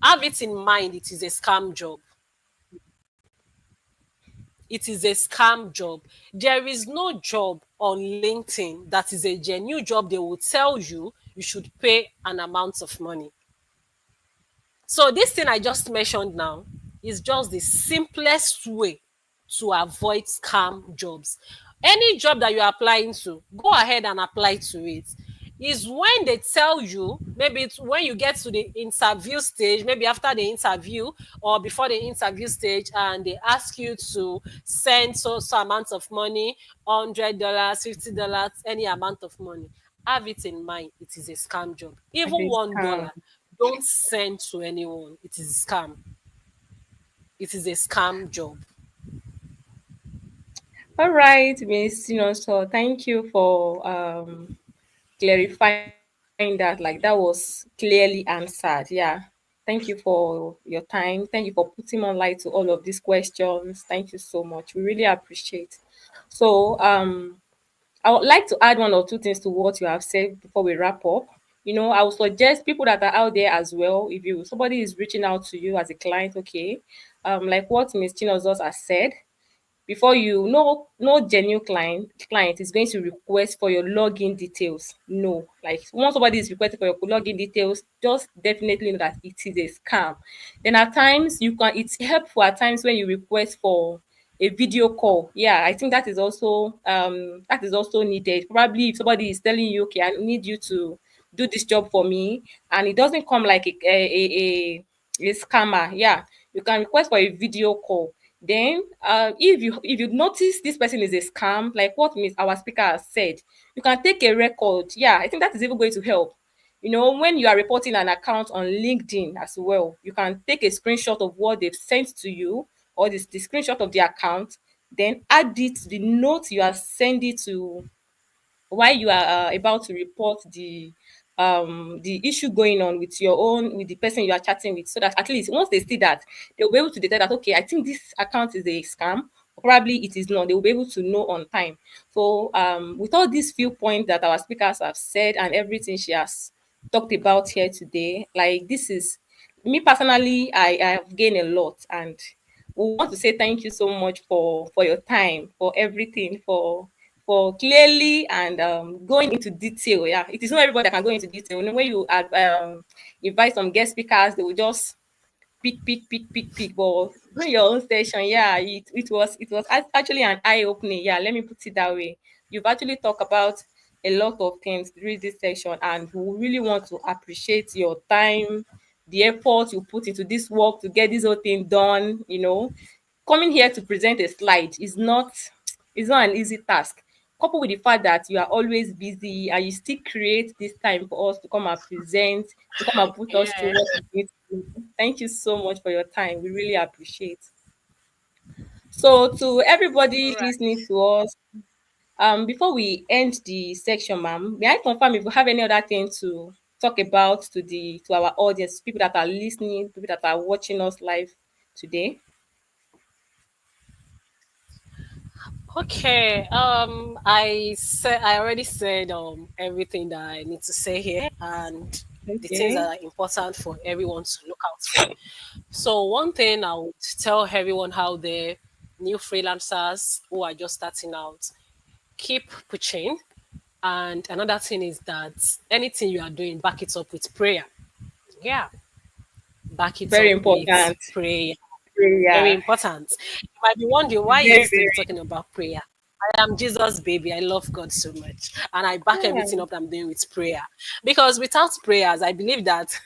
Speaker 2: have it in mind it is a scam job. It is a scam job. There is no job on LinkedIn that is a genuine job. They will tell you you should pay an amount of money. So this thing I just mentioned now is just the simplest way to avoid scam jobs. Any job that you're applying to, go ahead and apply to it. Is when they tell you, maybe it's when you get to the interview stage, maybe after the interview or before the interview stage, and they ask you to send so amount of money, $100, $50, any amount of money. Have it in mind, it is a scam job.
Speaker 1: And
Speaker 2: Even
Speaker 1: they
Speaker 2: $1,
Speaker 1: scam.
Speaker 2: don't send to anyone. It is a scam. It is a scam job.
Speaker 1: All right, Miss So thank you for clarifying that. Like that was clearly answered. Yeah. Thank you for your time. Thank you for putting on light to all of these questions. Thank you so much. We really appreciate. So I would like to add one or two things to what you have said before we wrap up. I would suggest people that are out there as well. If you somebody is reaching out to you as a client, okay, like what Miss Chinozos has said, before you know, no genuine client is going to request for your login details. No, like once somebody is requesting for your login details, just definitely know that it is a scam. Then at times it's helpful at times when you request for a video call. Yeah, I think that is also needed. Probably if somebody is telling you, okay, I need you to do this job for me, and it doesn't come like a scammer. Yeah, you can request for a video call. Then, if you notice this person is a scam, like what Miss our speaker has said, you can take a record. Yeah, I think that is even going to help. When you are reporting an account on LinkedIn as well, you can take a screenshot of what they've sent to you, or the screenshot of the account, then add it to the note you are sending to while you are about to report the issue going on with the person you are chatting with, so that at least once they see that, they'll be able to detect that, okay, I think this account is a scam, or probably it is not. They will be able to know on time. So with all these few points that our speakers have said and everything she has talked about here today, like this is me personally, I have gained a lot, and we want to say thank you so much for your time, for everything, for clearly and going into detail. Yeah, it is not everybody that can go into detail. When you invite some guest speakers, they will just pick. But during your own session, yeah, it was actually an eye opening. Yeah, let me put it that way. You've actually talked about a lot of things during this session, and we really want to appreciate your time, the effort you put into this work to get this whole thing done. Coming here to present a slide is not an easy task. Coupled with the fact that you are always busy and you still create this time for us to come and present, to come and put us through
Speaker 2: Yeah.
Speaker 1: what we need to do. Thank you so much for your time. We really appreciate. So to
Speaker 2: All
Speaker 1: everybody
Speaker 2: right.
Speaker 1: listening to us, before we end the section, ma'am, may I confirm if you have any other thing to talk about to our audience, people that are listening, people that are watching us live today?
Speaker 2: Okay. I already said everything that I need to say here, and the things that
Speaker 1: Okay,
Speaker 2: are important for everyone to look out for. So one thing I would tell everyone out there, new freelancers who are just starting out, keep pushing. And another thing is that anything you are doing, back it up with prayer. Yeah, back it
Speaker 1: very
Speaker 2: up with
Speaker 1: important.
Speaker 2: prayer. Very
Speaker 1: Prayer,
Speaker 2: important. You might be wondering why
Speaker 1: very,
Speaker 2: is this lady
Speaker 1: very.
Speaker 2: talking about prayer? I am Jesus baby. I love God so much. And I back everything
Speaker 1: Yeah,
Speaker 2: up that I'm doing with prayer. Because without prayers, I believe that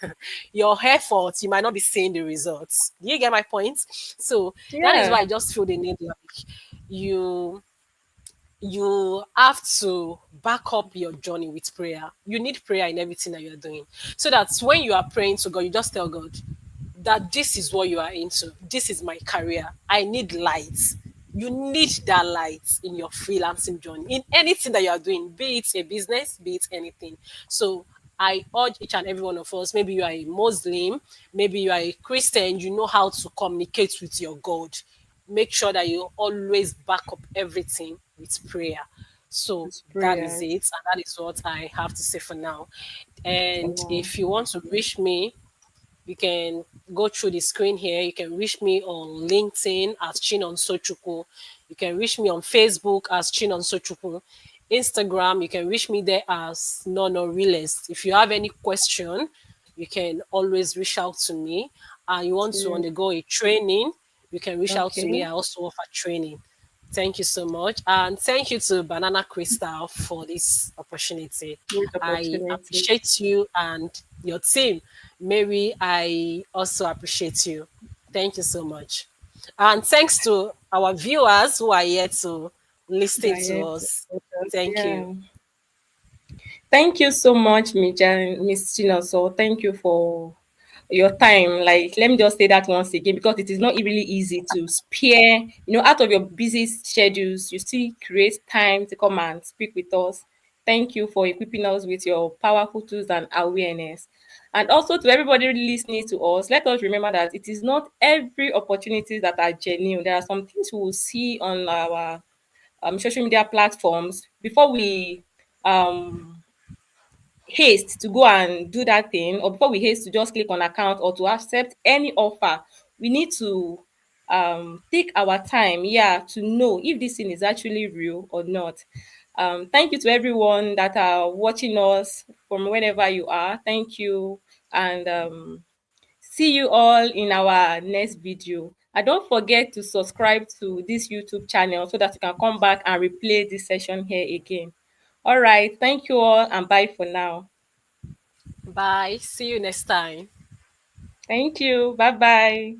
Speaker 2: your effort, you might not be seeing the results. Do you get my point? So that is
Speaker 1: yeah,
Speaker 2: why I just feel the need like you you have to back up your journey with prayer. You need prayer in everything that you're doing. So that when you are praying to God, you just tell God that this is what you are into. This is my career. I need light. You need that light in your freelancing journey, in anything that you are doing, be it a business, be it anything. So I urge each and every one of us, maybe you are a Muslim, maybe you are a Christian, you know how to communicate with your God. Make sure that you always back up everything with prayer. So
Speaker 1: it's
Speaker 2: that is
Speaker 1: prayers
Speaker 2: it, and that is what I have to say for now.
Speaker 1: for
Speaker 2: And
Speaker 1: now.
Speaker 2: if you want to reach me, you can go through the screen here. You can reach me on LinkedIn as Chinonso Chukwu. You can reach me on Facebook as Chinonso Chukwu. Instagram, you can reach me there as Nono Realist. If you have any question, you can always reach out to me. And you want to
Speaker 1: To
Speaker 2: undergo a training, you can reach out to me.
Speaker 1: okay,
Speaker 2: I also offer training. Thank you so much. And thank you to Banana Crystal for this opportunity.
Speaker 1: great
Speaker 2: I
Speaker 1: opportunity.
Speaker 2: appreciate you and your team. Mary, I also appreciate you. Thank you so much. And thanks to our viewers who are here to listen to
Speaker 1: Diet.
Speaker 2: us. Thank you.
Speaker 1: Yeah. Thank you so much, Miss Chino. So thank you for your time. Like, let me just say that once again because it is not really easy to spare, out of your busy schedules, you still create time to come and speak with us. Thank you for equipping us with your powerful tools and awareness. And also to everybody listening to us, let us remember that it is not every opportunities that are genuine. There are some things we will see on our social media platforms before we um haste to go and do that thing, or before we haste to just click on account or to accept any offer, we need to take our time, yeah, to know if this thing is actually real or not. Thank you to everyone that are watching us from wherever you are. Thank you, and see you all in our next video. And don't forget to subscribe to this YouTube channel so that you can come back and replay this session here again. All right, thank you all, and bye for now.
Speaker 2: Bye. See you next time.
Speaker 1: Thank you. Bye bye.